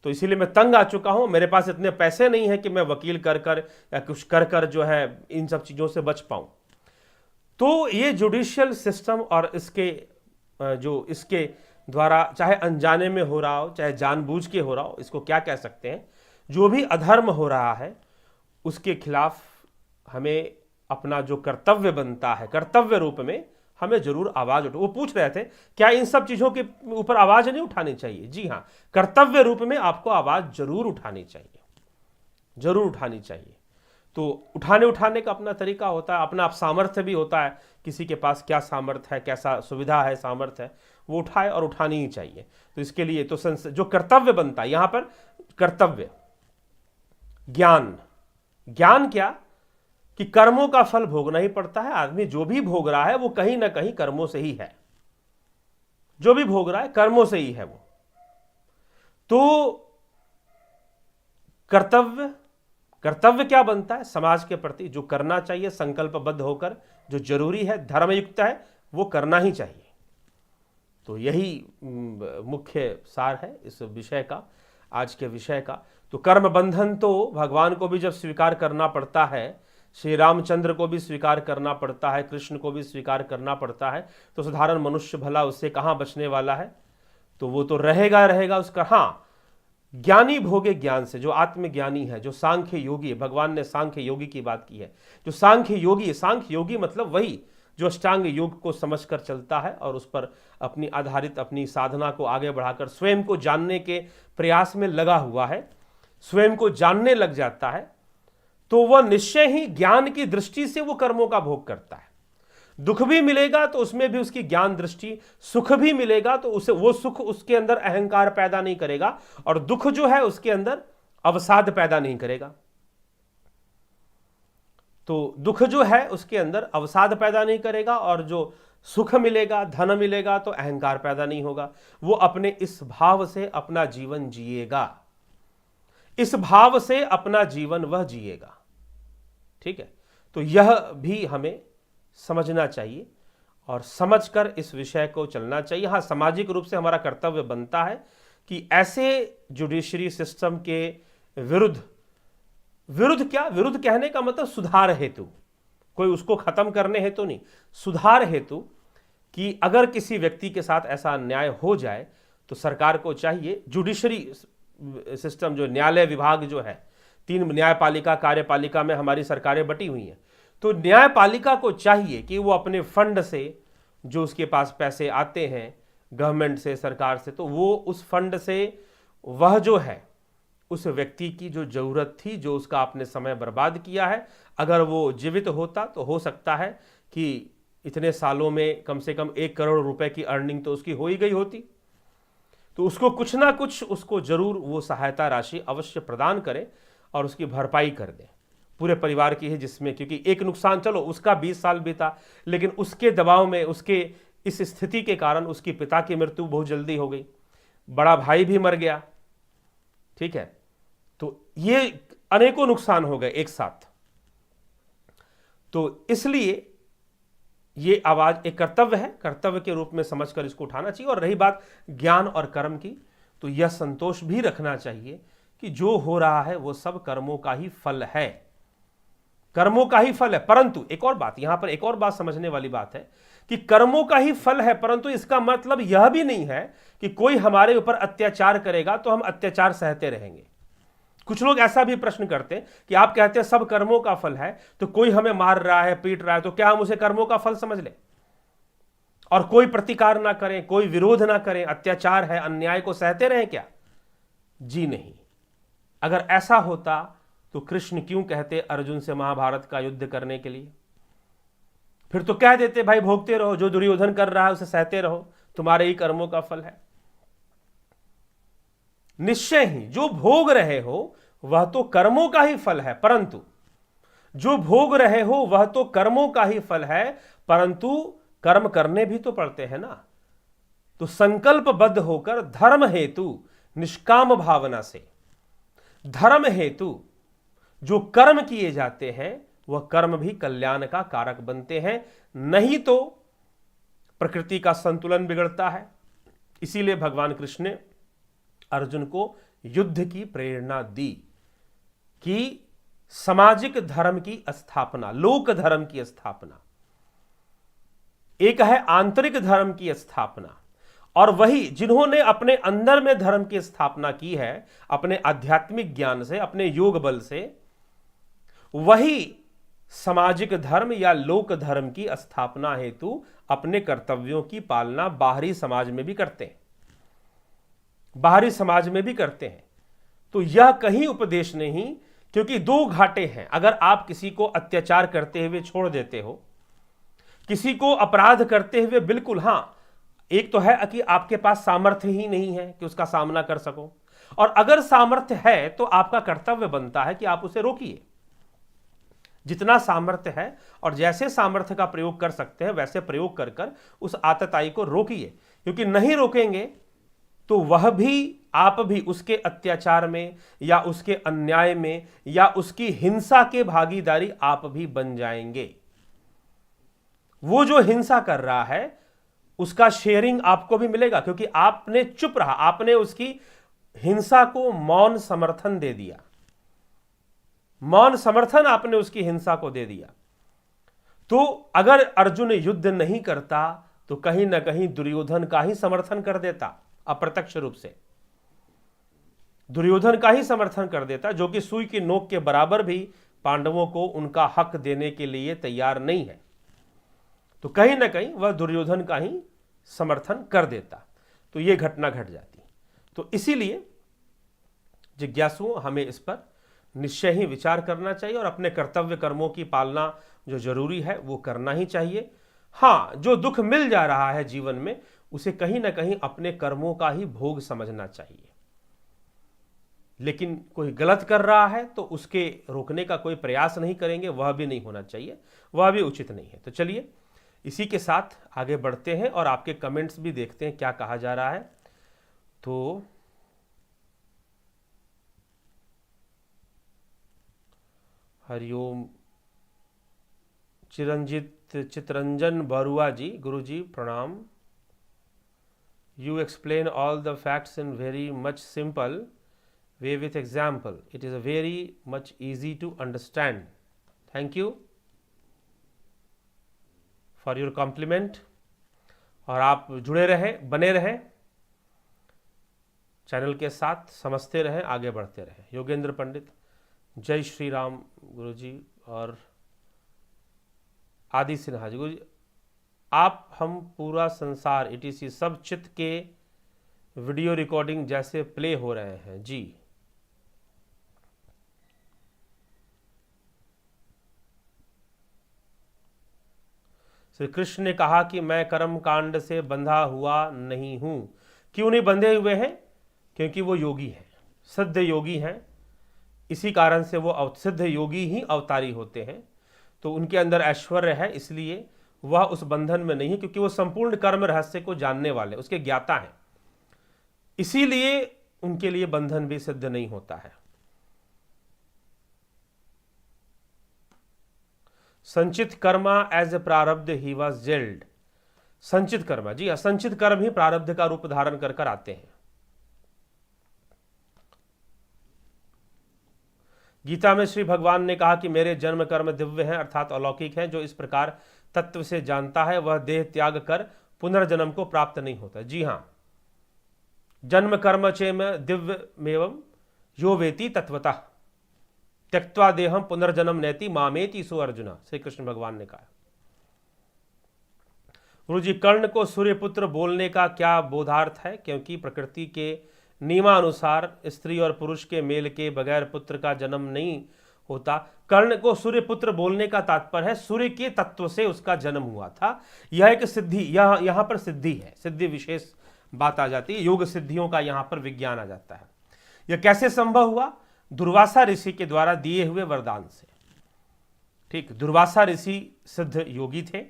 तो इसीलिए मैं तंग आ चुका हूं, मेरे पास इतने पैसे नहीं है कि मैं वकील कर या कुछ कर जो है इन सब चीज़ों से बच पाऊं। तो ये जुडिशियल सिस्टम और इसके द्वारा चाहे अनजाने में हो रहा हो, चाहे जानबूझ के हो रहा हो, इसको क्या कह सकते हैं, जो भी अधर्म हो रहा है उसके खिलाफ हमें अपना जो कर्तव्य बनता है, कर्तव्य रूप में हमें जरूर आवाज उठा। वो पूछ रहे थे क्या इन सब चीजों के ऊपर आवाज नहीं उठानी चाहिए। जी हाँ, कर्तव्य रूप में आपको आवाज जरूर उठानी चाहिए, जरूर उठानी चाहिए। तो उठाने का अपना तरीका होता है, अपना सामर्थ्य भी होता है, किसी के पास क्या सामर्थ्य है, कैसा सुविधा है, सामर्थ्य है, वो उठाए और उठानी ही चाहिए। तो इसके लिए तो जो कर्तव्य बनता है, यहां पर कर्तव्य, ज्ञान क्या कि कर्मों का फल भोगना ही पड़ता है। आदमी जो भी भोग रहा है वो कहीं ना कहीं कर्मों से ही है, जो भी भोग रहा है कर्मों से ही है वो। तो कर्तव्य क्या बनता है, समाज के प्रति जो करना चाहिए संकल्पबद्ध होकर, जो जरूरी है, धर्मयुक्त है, वो करना ही चाहिए। तो यही मुख्य सार है इस विषय का, आज के विषय का। तो कर्म बंधन तो भगवान को भी जब स्वीकार करना पड़ता है, श्री रामचंद्र को भी स्वीकार करना पड़ता है, कृष्ण को भी स्वीकार करना पड़ता है, तो साधारण मनुष्य भला उससे कहां बचने वाला है। तो वो तो रहेगा उसका। हाँ, ज्ञानी भोगे ज्ञान से, जो आत्मज्ञानी है, जो सांख्य योगी है, भगवान ने सांख्य योगी की बात की है, जो सांख्य योगी मतलब वही जो अष्टांग योग को समझकर चलता है और उस पर अपनी साधना को आगे बढ़ाकर स्वयं को जानने के प्रयास में लगा हुआ है, स्वयं को जानने लग जाता है, तो वह निश्चय ही ज्ञान की दृष्टि से वो कर्मों का भोग करता है। दुख भी मिलेगा तो उसमें भी उसकी ज्ञान दृष्टि, सुख भी मिलेगा तो वो सुख उसके अंदर अहंकार पैदा नहीं करेगा, और दुख जो है उसके अंदर अवसाद पैदा नहीं करेगा। तो दुख जो है उसके अंदर अवसाद पैदा नहीं करेगा, और जो सुख मिलेगा, धन मिलेगा, तो अहंकार पैदा नहीं होगा। वो अपने इस भाव से अपना जीवन जिएगा, इस भाव से अपना जीवन वह जिएगा। ठीक है, तो यह भी हमें समझना चाहिए और समझकर इस विषय को चलना चाहिए। हाँ, सामाजिक रूप से हमारा कर्तव्य बनता है कि ऐसे जुडिशरी सिस्टम के विरुद्ध क्या, विरुद्ध कहने का मतलब सुधार हेतु, कोई उसको खत्म करने हेतु नहीं, सुधार हेतु, कि अगर किसी व्यक्ति के साथ ऐसा अन्याय हो जाए तो सरकार को चाहिए, जुडिशरी सिस्टम जो न्यायालय विभाग जो है, 3 न्यायपालिका कार्यपालिका में हमारी सरकारें बटी हुई हैं, तो न्यायपालिका को चाहिए कि वो अपने फंड से, जो उसके पास पैसे आते हैं गवर्नमेंट से, सरकार से, तो वो उस फंड से वह जो है उस व्यक्ति की जो जरूरत थी, जो उसका आपने समय बर्बाद किया है, अगर वो जीवित होता तो हो सकता है कि इतने सालों में कम से कम 1 करोड़ रुपए की अर्निंग तो उसकी हो ही गई होती। तो उसको कुछ ना कुछ, उसको जरूर वो सहायता राशि अवश्य प्रदान करें और उसकी भरपाई कर दें पूरे परिवार की है, जिसमें क्योंकि एक नुकसान चलो उसका 20 साल बीता, लेकिन उसके दबाव में, उसके इस स्थिति के कारण उसकी पिता की मृत्यु बहुत जल्दी हो गई, बड़ा भाई भी मर गया, ठीक है, तो ये अनेकों नुकसान हो गए एक साथ। तो इसलिए ये आवाज एक कर्तव्य है, कर्तव्य के रूप में समझकर इसको उठाना चाहिए। और रही बात ज्ञान और कर्म की, तो यह संतोष भी रखना चाहिए कि जो हो रहा है वो सब कर्मों का ही फल है, कर्मों का ही फल है। परंतु एक और बात, यहां पर एक और बात समझने वाली बात है कि कर्मों का ही फल है, परंतु इसका मतलब यह भी नहीं है कि कोई हमारे ऊपर अत्याचार करेगा तो हम अत्याचार सहते रहेंगे। कुछ लोग ऐसा भी प्रश्न करते हैं कि आप कहते हैं सब कर्मों का फल है, तो कोई हमें मार रहा है, पीट रहा है, तो क्या हम उसे कर्मों का फल समझ लें और कोई प्रतिकार ना करें, कोई विरोध ना करें, अत्याचार है, अन्याय को सहते रहें क्या? जी नहीं। अगर ऐसा होता तो कृष्ण क्यों कहते अर्जुन से महाभारत का युद्ध करने के लिए? फिर तो कह देते भाई भोगते रहो, जो दुर्योधन कर रहा है उसे सहते रहो, तुम्हारे ही कर्मों का फल है। निश्चय ही जो भोग रहे हो वह तो कर्मों का ही फल है, परंतु जो भोग रहे हो वह तो कर्मों का ही फल है, परंतु कर्म करने भी तो पड़ते हैं ना। तो संकल्पबद्ध होकर धर्म हेतु, निष्काम भावना से धर्म हेतु जो कर्म किए जाते हैं वह कर्म भी कल्याण का कारक बनते हैं, नहीं तो प्रकृति का संतुलन बिगड़ता है। इसीलिए भगवान कृष्ण ने अर्जुन को युद्ध की प्रेरणा दी कि सामाजिक धर्म की स्थापना, लोक धर्म की स्थापना, एक है आंतरिक धर्म की स्थापना, और वही जिन्होंने अपने अंदर में धर्म की स्थापना की है अपने आध्यात्मिक ज्ञान से, अपने योग बल से, वही सामाजिक धर्म या लोक धर्म की स्थापना हेतु अपने कर्तव्यों की पालना बाहरी समाज में भी करते हैं, बाहरी समाज में भी करते हैं। तो यह कहीं उपदेश नहीं, क्योंकि दो घाटे हैं। अगर आप किसी को अत्याचार करते हुए छोड़ देते हो, किसी को अपराध करते हुए, बिल्कुल हां, एक तो है कि आपके पास सामर्थ्य ही नहीं है कि उसका सामना कर सको, और अगर सामर्थ्य है तो आपका कर्तव्य बनता है कि आप उसे रोकिए जितना सामर्थ्य है, और जैसे सामर्थ्य का प्रयोग कर सकते हैं वैसे प्रयोग कर कर उस आतताई को रोकिए, क्योंकि नहीं रोकेंगे तो वह भी, आप भी उसके अत्याचार में या उसके अन्याय में या उसकी हिंसा के भागीदारी आप भी बन जाएंगे। वो जो हिंसा कर रहा है उसका शेयरिंग आपको भी मिलेगा, क्योंकि आपने चुप रहा, आपने उसकी हिंसा को मौन समर्थन दे दिया, मौन समर्थन आपने उसकी हिंसा को दे दिया। तो अगर अर्जुन युद्ध नहीं करता तो कहीं ना कहीं दुर्योधन का ही समर्थन कर देता, अप्रत्यक्ष रूप से दुर्योधन का ही समर्थन कर देता, जो कि सुई की नोक के बराबर भी पांडवों को उनका हक देने के लिए तैयार नहीं है। तो कहीं ना कहीं वह दुर्योधन का ही समर्थन कर देता, तो यह घटना घट जाती। तो इसीलिए जिज्ञासुओं, हमें इस पर निश्चय ही विचार करना चाहिए और अपने कर्तव्य कर्मों की पालना जो जरूरी है वो करना ही चाहिए। हां, जो दुख मिल जा रहा है जीवन में उसे कहीं ना कहीं अपने कर्मों का ही भोग समझना चाहिए, लेकिन कोई गलत कर रहा है तो उसके रोकने का कोई प्रयास नहीं करेंगे, वह भी नहीं होना चाहिए, वह भी उचित नहीं है। तो चलिए इसी के साथ आगे बढ़ते हैं और आपके कमेंट्स भी देखते हैं क्या कहा जा रहा है। तो हरिओम चितरंजन बरुआ जी, गुरु जी प्रणाम। You explain all the facts in very much simple way with example. It is a very much easy to understand. Thank you for your compliment. और आप जुड़े रहें, बने रहें चैनल के साथ, समझते रहें, आगे बढ़ते रहें। योगेंद्र पंडित, जय श्री राम गुरु जी। और आदि सिन्हा जी, गुरुजी आप हम पूरा संसार etc सब चित्त के वीडियो रिकॉर्डिंग जैसे प्ले हो रहे हैं जी। श्री कृष्ण ने कहा कि मैं कर्म कांड से बंधा हुआ नहीं हूं। क्यों नहीं बंधे हुए हैं? क्योंकि वो योगी हैं, सिद्ध योगी हैं। इसी कारण से वो सिद्ध योगी ही अवतारी होते हैं। तो उनके अंदर ऐश्वर्य है, इसलिए वह उस बंधन में नहीं है, क्योंकि वो संपूर्ण कर्म रहस्य को जानने वाले, उसके ज्ञाता हैं। इसीलिए उनके लिए बंधन भी सिद्ध नहीं होता है। संचित कर्मा एज ए प्रारब्ध ही वॉज जेल्ड। संचित कर्मा जी, असंचित कर्म ही प्रारब्ध का रूप धारण कर कर आते हैं। गीता में श्री भगवान ने कहा कि मेरे जन्म कर्म दिव्य हैं, अर्थात अलौकिक हैं। जो इस प्रकार तत्व से जानता है वह देह त्याग कर पुनर्जन्म को प्राप्त नहीं होता। जी हां, जन्म कर्म चेम दिव्यमेवं यो वेति तत्वतः त्यक्त्वा देहम पुनर्जन्म नैति मामेति सो अर्जुना, श्री कृष्ण भगवान ने कहा। गुरु जी, कर्ण को सूर्यपुत्र बोलने का क्या बोधार्थ है? क्योंकि प्रकृति के नियमानुसार स्त्री और पुरुष के मेल के बगैर पुत्र का जन्म नहीं होता। कर्ण को सूर्यपुत्र बोलने का तात्पर्य है सूर्य के तत्व से उसका जन्म हुआ था। यह एक सिद्धि, यहां पर सिद्धि है, सिद्धि विशेष बात आ जाती है। योग सिद्धियों का यहां पर विज्ञान आ जाता है। यह कैसे संभव हुआ? दुर्वासा ऋषि के द्वारा दिए हुए वरदान से। ठीक, दुर्वासा ऋषि सिद्ध योगी थे,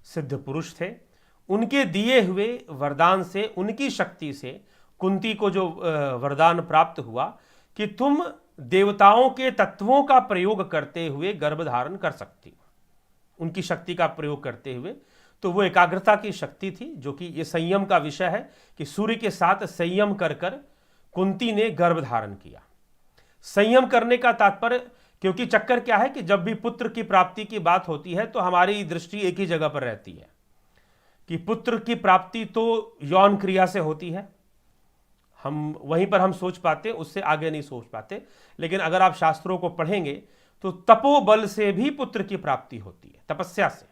सिद्ध पुरुष थे। उनके दिए हुए वरदान से, उनकी शक्ति से कुंती को जो वरदान प्राप्त हुआ कि तुम देवताओं के तत्वों का प्रयोग करते हुए गर्भ धारण कर सकती हो। उनकी शक्ति का प्रयोग करते हुए, तो वो एकाग्रता की शक्ति थी, जो कि ये संयम का विषय है कि सूर्य के साथ संयम कर कर कुंती ने गर्भ धारण किया। संयम करने का तात्पर्य, क्योंकि चक्कर क्या है कि जब भी पुत्र की प्राप्ति की बात होती है तो हमारी दृष्टि एक ही जगह पर रहती है कि पुत्र की प्राप्ति तो यौन क्रिया से होती है। हम वहीं पर हम सोच पाते, उससे आगे नहीं सोच पाते। लेकिन अगर आप शास्त्रों को पढ़ेंगे तो तपोबल से भी पुत्र की प्राप्ति होती है, तपस्या से।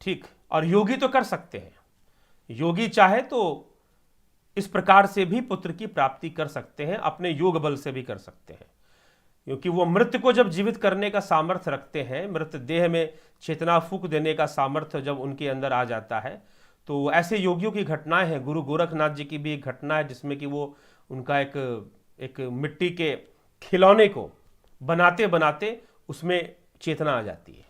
ठीक, और योगी तो कर सकते हैं, योगी चाहे तो इस प्रकार से भी पुत्र की प्राप्ति कर सकते हैं, अपने योग बल से भी कर सकते हैं, क्योंकि वो मृत को जब जीवित करने का सामर्थ्य रखते हैं, मृत देह में चेतना फूंक देने का सामर्थ्य जब उनके अंदर आ जाता है, तो ऐसे योगियों की घटनाएं हैं। गुरु गोरखनाथ जी की भी एक घटना है जिसमें कि वो उनका एक मिट्टी के खिलौने को बनाते बनाते उसमें चेतना आ जाती है।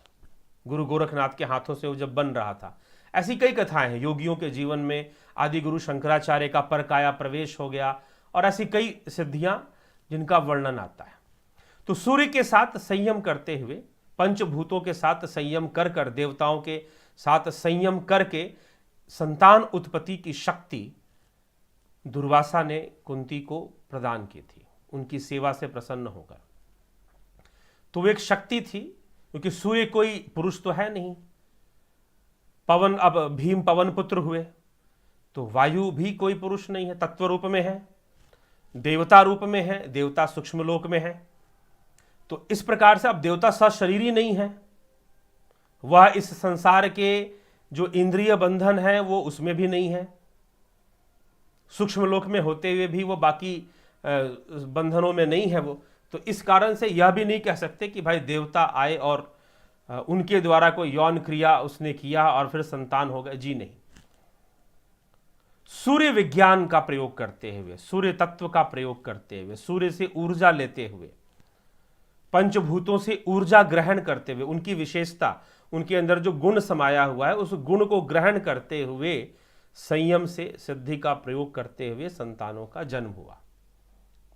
गुरु गोरखनाथ के हाथों से वो जब बन रहा था। ऐसी कई कथाएं हैं योगियों के जीवन में। आदि गुरु शंकराचार्य का परकाया प्रवेश हो गया, और ऐसी कई सिद्धियां जिनका वर्णन आता है। तो सूर्य के साथ संयम करते हुए, पंचभूतों के साथ संयम कर कर, देवताओं के साथ संयम करके संतान उत्पत्ति की शक्ति दुर्वासा ने कुंती को प्रदान की थी, उनकी सेवा से प्रसन्न होकर। तो वो एक शक्ति थी, क्योंकि सूर्य कोई पुरुष तो है नहीं। पवन, अब भीम पवन पुत्र हुए, तो वायु भी कोई पुरुष नहीं है, तत्व रूप में है, देवता रूप में है, देवता सूक्ष्म लोक में है। तो इस प्रकार से अब देवता सशरीरी नहीं है, वह इस संसार के जो इंद्रिय बंधन है वो उसमें भी नहीं है, सूक्ष्म लोक में होते हुए भी वो बाकी बंधनों में नहीं है वो। तो इस कारण से यह भी नहीं कह सकते कि भाई देवता आए और उनके द्वारा कोई यौन क्रिया उसने किया और फिर संतान हो गए। जी नहीं, सूर्य विज्ञान का प्रयोग करते हुए, सूर्य तत्व का प्रयोग करते हुए, सूर्य से ऊर्जा लेते हुए, पंचभूतों से ऊर्जा ग्रहण करते हुए, उनकी विशेषता, उनके अंदर जो गुण समाया हुआ है उस गुण को ग्रहण करते हुए संयम से सिद्धि का प्रयोग करते हुए संतानों का जन्म हुआ।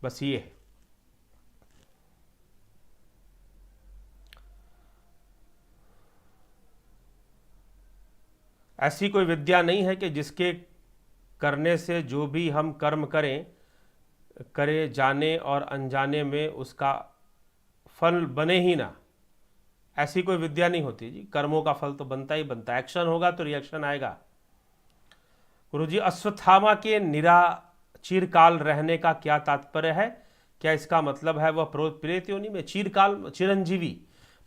बस ये है। ऐसी कोई विद्या नहीं है कि जिसके करने से जो भी हम कर्म करे जाने और अनजाने में उसका फल बने ही ना। ऐसी कोई विद्या नहीं होती जी, कर्मों का फल तो बनता ही बनता है। एक्शन होगा तो रिएक्शन आएगा। गुरुजी, अश्वत्थामा के चिरकाल रहने का क्या तात्पर्य है? क्या इसका मतलब है वह प्रेत योनि में चिरकाल, चिरंजीवी,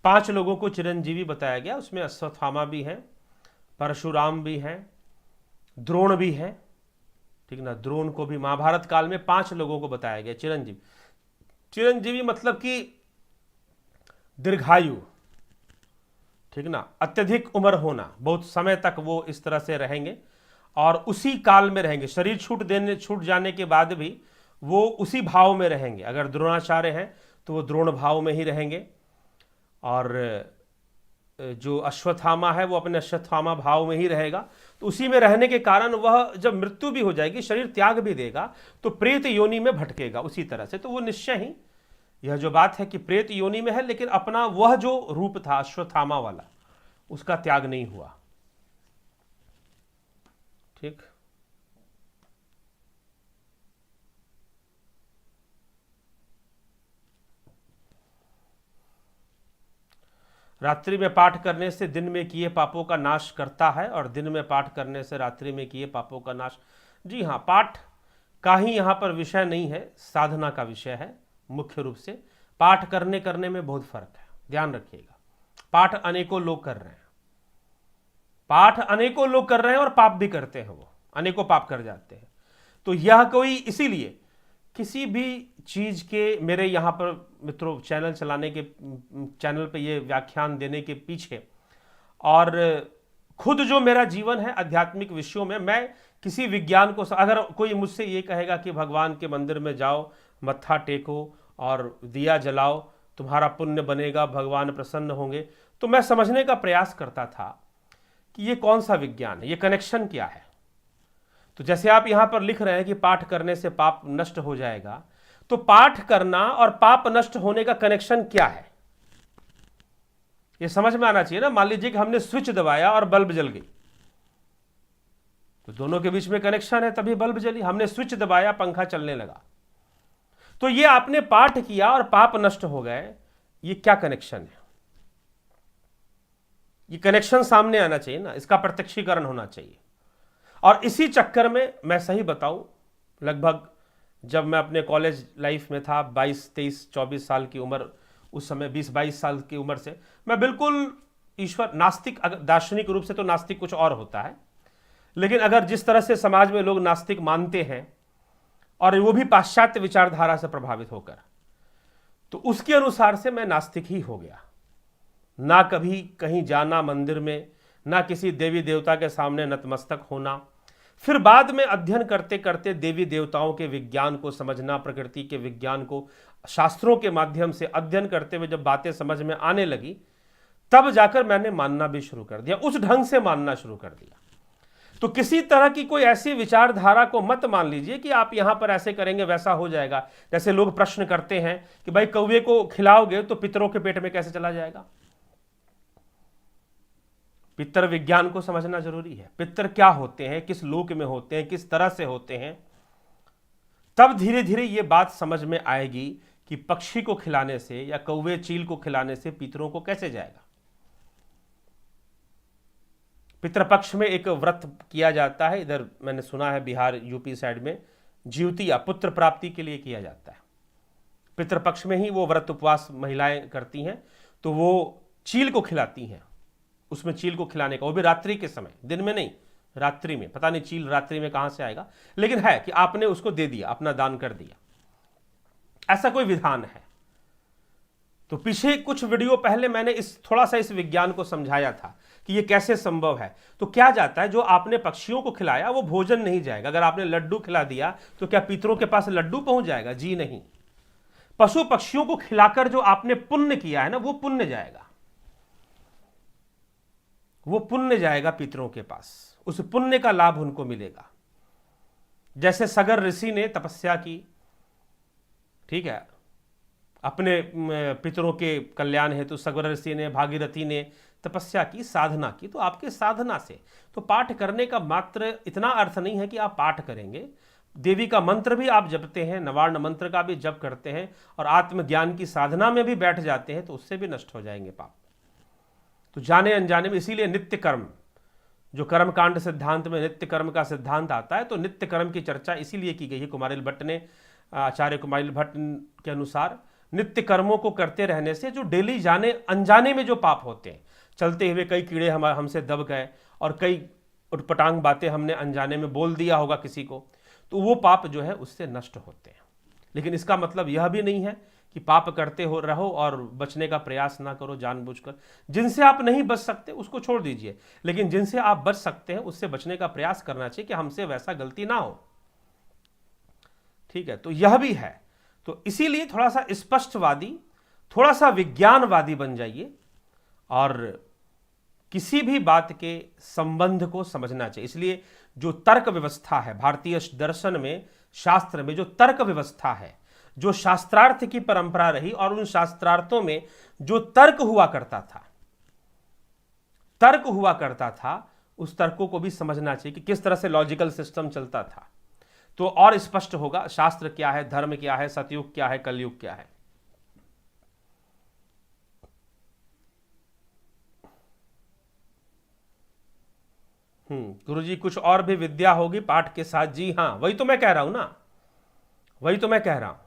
5 लोगों को चिरंजीवी बताया गया, उसमें अश्वत्थामा भी हैं, परशुराम भी हैं, द्रोण भी हैं, ठीक ना। द्रोण को भी महाभारत काल में 5 लोगों को बताया गया चिरंजीवी। चिरंजीवी मतलब कि दीर्घायु, ठीक ना, अत्यधिक उम्र होना, बहुत समय तक वो इस तरह से रहेंगे और उसी काल में रहेंगे। शरीर छूट जाने के बाद भी वो उसी भाव में रहेंगे। अगर द्रोणाचार्य हैं तो वो द्रोण भाव में ही रहेंगे, और जो अश्वत्थामा है वो अपने अश्वत्थामा भाव में ही रहेगा। तो उसी में रहने के कारण वह जब मृत्यु भी हो जाएगी, शरीर त्याग भी देगा, तो प्रेत योनि में भटकेगा उसी तरह से। तो वो निश्चय ही यह जो बात है कि प्रेत योनि में है, लेकिन अपना वह जो रूप था अश्वत्थामा वाला, उसका त्याग नहीं हुआ। ठीक। रात्रि में पाठ करने से दिन में किए पापों का नाश करता है, और दिन में पाठ करने से रात्रि में किए पापों का नाश। जी हाँ, पाठ का ही यहाँ पर विषय नहीं है, साधना का विषय है मुख्य रूप से। पाठ करने में बहुत फर्क है, ध्यान रखिएगा। पाठ अनेकों लोग कर रहे हैं, पाठ अनेकों लोग कर रहे हैं और पाप भी करते हैं, वो अनेकों पाप कर जाते हैं। तो यह कोई, इसीलिए किसी भी चीज के, मेरे यहाँ पर मित्रों चैनल चलाने के, चैनल पे ये व्याख्यान देने के पीछे, और खुद जो मेरा जीवन है आध्यात्मिक विषयों में, मैं किसी विज्ञान को, अगर कोई मुझसे ये कहेगा कि भगवान के मंदिर में जाओ, मत्था टेको और दिया जलाओ, तुम्हारा पुण्य बनेगा, भगवान प्रसन्न होंगे, तो मैं समझने का प्रयास करता था कि ये कौन सा विज्ञान है, ये कनेक्शन क्या है। तो जैसे आप यहां पर लिख रहे हैं कि पाठ करने से पाप नष्ट हो जाएगा, तो पाठ करना और पाप नष्ट होने का कनेक्शन क्या है, ये समझ में आना चाहिए ना। मान लीजिए कि हमने स्विच दबाया और बल्ब जल गई, तो दोनों के बीच में कनेक्शन है, तभी बल्ब जली। हमने स्विच दबाया, पंखा चलने लगा। तो ये आपने पाठ किया और पाप नष्ट हो गए, ये क्या कनेक्शन है? ये कनेक्शन सामने आना चाहिए ना, इसका प्रत्यक्षीकरण होना चाहिए। और इसी चक्कर में मैं सही बताऊं, लगभग जब मैं अपने कॉलेज लाइफ में था, 22, 23, 24 साल की उम्र, उस समय 20-22 साल की उम्र से मैं बिल्कुल ईश्वर नास्तिक, दार्शनिक रूप से तो नास्तिक कुछ और होता है, लेकिन अगर जिस तरह से समाज में लोग नास्तिक मानते हैं, और वो भी पाश्चात्य विचारधारा से प्रभावित होकर, तो उसके अनुसार से मैं नास्तिक ही हो गया। ना कभी कहीं जाना मंदिर में, ना किसी देवी देवता के सामने नतमस्तक होना। फिर बाद में अध्ययन करते करते देवी देवताओं के विज्ञान को समझना, प्रकृति के विज्ञान को शास्त्रों के माध्यम से अध्ययन करते हुए जब बातें समझ में आने लगी, तब जाकर मैंने मानना भी शुरू कर दिया, उस ढंग से मानना शुरू कर दिया। तो किसी तरह की कोई ऐसी विचारधारा को मत मान लीजिए कि आप यहां पर ऐसे करेंगे वैसा हो जाएगा। जैसे लोग प्रश्न करते हैं कि भाई कौवे को खिलाओगे तो पितरों के पेट में कैसे चला जाएगा। पितर विज्ञान को समझना जरूरी है, पितर क्या होते हैं, किस लोक में होते हैं, किस तरह से होते हैं। तब धीरे धीरे ये बात समझ में आएगी कि पक्षी को खिलाने से या कौवे चील को खिलाने से पितरों को कैसे जाएगा। पितृपक्ष में एक व्रत किया जाता है, इधर मैंने सुना है बिहार यूपी साइड में ज्योतिया पुत्र प्राप्ति के लिए किया जाता है। पितृपक्ष में ही वो व्रत उपवास महिलाएं करती हैं, तो वो चील को खिलाती हैं। उसमें चील को खिलाने का, वो भी रात्रि के समय, दिन में नहीं, रात्रि में। पता नहीं चील रात्रि में कहां से आएगा, लेकिन है कि आपने उसको दे दिया, अपना दान कर दिया, ऐसा कोई विधान है। तो पीछे कुछ वीडियो पहले मैंने थोड़ा सा इस विज्ञान को समझाया था कि ये कैसे संभव है। तो क्या जाता है, जो आपने पक्षियों को खिलाया वो भोजन नहीं जाएगा। अगर आपने लड्डू खिला दिया तो क्या पितरों के पास लड्डू पहुंच जाएगा? जी नहीं। पशु पक्षियों को खिलाकर जो आपने पुण्य किया है ना, वो पुण्य जाएगा, वो पुण्य जाएगा पितरों के पास, उस पुण्य का लाभ उनको मिलेगा। जैसे सगर ऋषि ने तपस्या की, ठीक है, अपने पितरों के कल्याण हेतु सगर ऋषि ने, भागीरथी ने तपस्या की, साधना की। तो आपके साधना से, तो पाठ करने का मात्र इतना अर्थ नहीं है कि आप पाठ करेंगे, देवी का मंत्र भी आप जपते हैं, नवार्ण मंत्र का भी जप करते हैं और आत्मज्ञान की साधना में भी बैठ जाते हैं, तो उससे भी नष्ट हो जाएंगे पाप। तो जाने अनजाने में, इसीलिए नित्य कर्म, जो कर्मकांड सिद्धांत में नित्य कर्म का सिद्धांत आता है, तो नित्य कर्म की चर्चा इसीलिए की गई है। कुमारिल भट्ट ने, आचार्य कुमारिल भट्ट के अनुसार नित्य कर्मों को करते रहने से जो डेली जाने अनजाने में जो पाप होते हैं, चलते हुए कई कीड़े हमसे दब गए और कई उटपटांग बातें हमने अनजाने में बोल दिया होगा किसी को, तो वो पाप जो है उससे नष्ट होते हैं। लेकिन इसका मतलब यह भी नहीं है कि पाप करते हो रहो और बचने का प्रयास ना करो जानबूझकर। जिनसे आप नहीं बच सकते उसको छोड़ दीजिए, लेकिन जिनसे आप बच सकते हैं उससे बचने का प्रयास करना चाहिए कि हमसे वैसा गलती ना हो। ठीक है, तो यह भी है। तो इसीलिए थोड़ा सा स्पष्टवादी, थोड़ा सा विज्ञानवादी बन जाइए और किसी भी बात के संबंध को समझना चाहिए। इसलिए जो तर्क व्यवस्था है भारतीय दर्शन में, शास्त्र में जो तर्क व्यवस्था है, जो शास्त्रार्थ की परंपरा रही और उन शास्त्रार्थों में जो तर्क हुआ करता था, उस तर्कों को भी समझना चाहिए कि किस तरह से लॉजिकल सिस्टम चलता था। तो और स्पष्ट होगा शास्त्र क्या है, धर्म क्या है, सतयुग क्या है, कलयुग क्या है। गुरुजी कुछ और भी विद्या होगी पाठ के साथ। जी हाँ, वही तो मैं कह रहा हूं ना, वही तो मैं कह रहा हूं।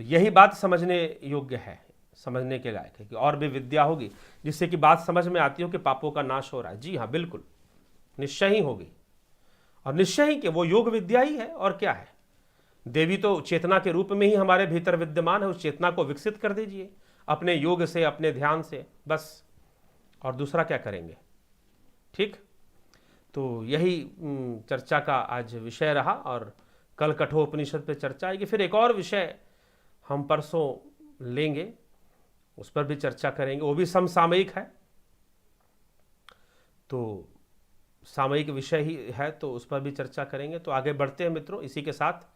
तो यही बात समझने योग्य है, समझने के लायक है कि और भी विद्या होगी जिससे कि बात समझ में आती हो कि पापों का नाश हो रहा है। जी हाँ, बिल्कुल निश्चय ही होगी, और निश्चय ही कि वो योग विद्या ही है और क्या है। देवी तो चेतना के रूप में ही हमारे भीतर विद्यमान है, उस चेतना को विकसित कर दीजिए अपने योग से, अपने ध्यान से, बस। और दूसरा क्या करेंगे। ठीक, तो यही चर्चा का आज विषय रहा, और कल कठोपनिषद पे चर्चा आएगी। फिर एक और विषय हम परसों लेंगे, उस पर भी चर्चा करेंगे, वो भी समसामयिक है, तो सामयिक विषय ही है, तो उस पर भी चर्चा करेंगे। तो आगे बढ़ते हैं मित्रों, इसी के साथ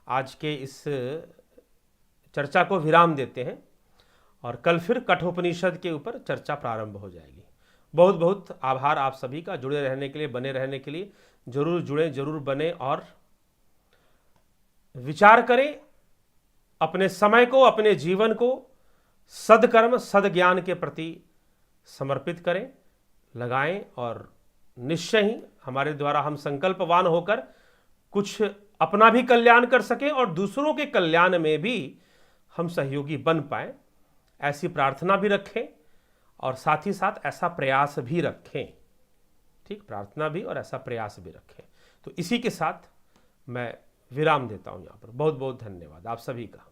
आज के इस चर्चा को विराम देते हैं और कल फिर कठोपनिषद के ऊपर चर्चा प्रारंभ हो जाएगी। बहुत बहुत आभार आप सभी का जुड़े रहने के लिए, बने रहने के लिए। जरूर जुड़ें, जरूर बने और विचार करें, अपने समय को, अपने जीवन को सदकर्म, सदज्ञान के प्रति समर्पित करें, लगाएं, और निश्चय ही हमारे द्वारा हम संकल्पवान होकर कुछ अपना भी कल्याण कर सकें और दूसरों के कल्याण में भी हम सहयोगी बन पाएं, ऐसी प्रार्थना भी रखें और साथ ही साथ ऐसा प्रयास भी रखें। ठीक, प्रार्थना भी और ऐसा प्रयास भी रखें। तो इसी के साथ मैं विराम देता हूं यहां पर। बहुत बहुत धन्यवाद आप सभी का।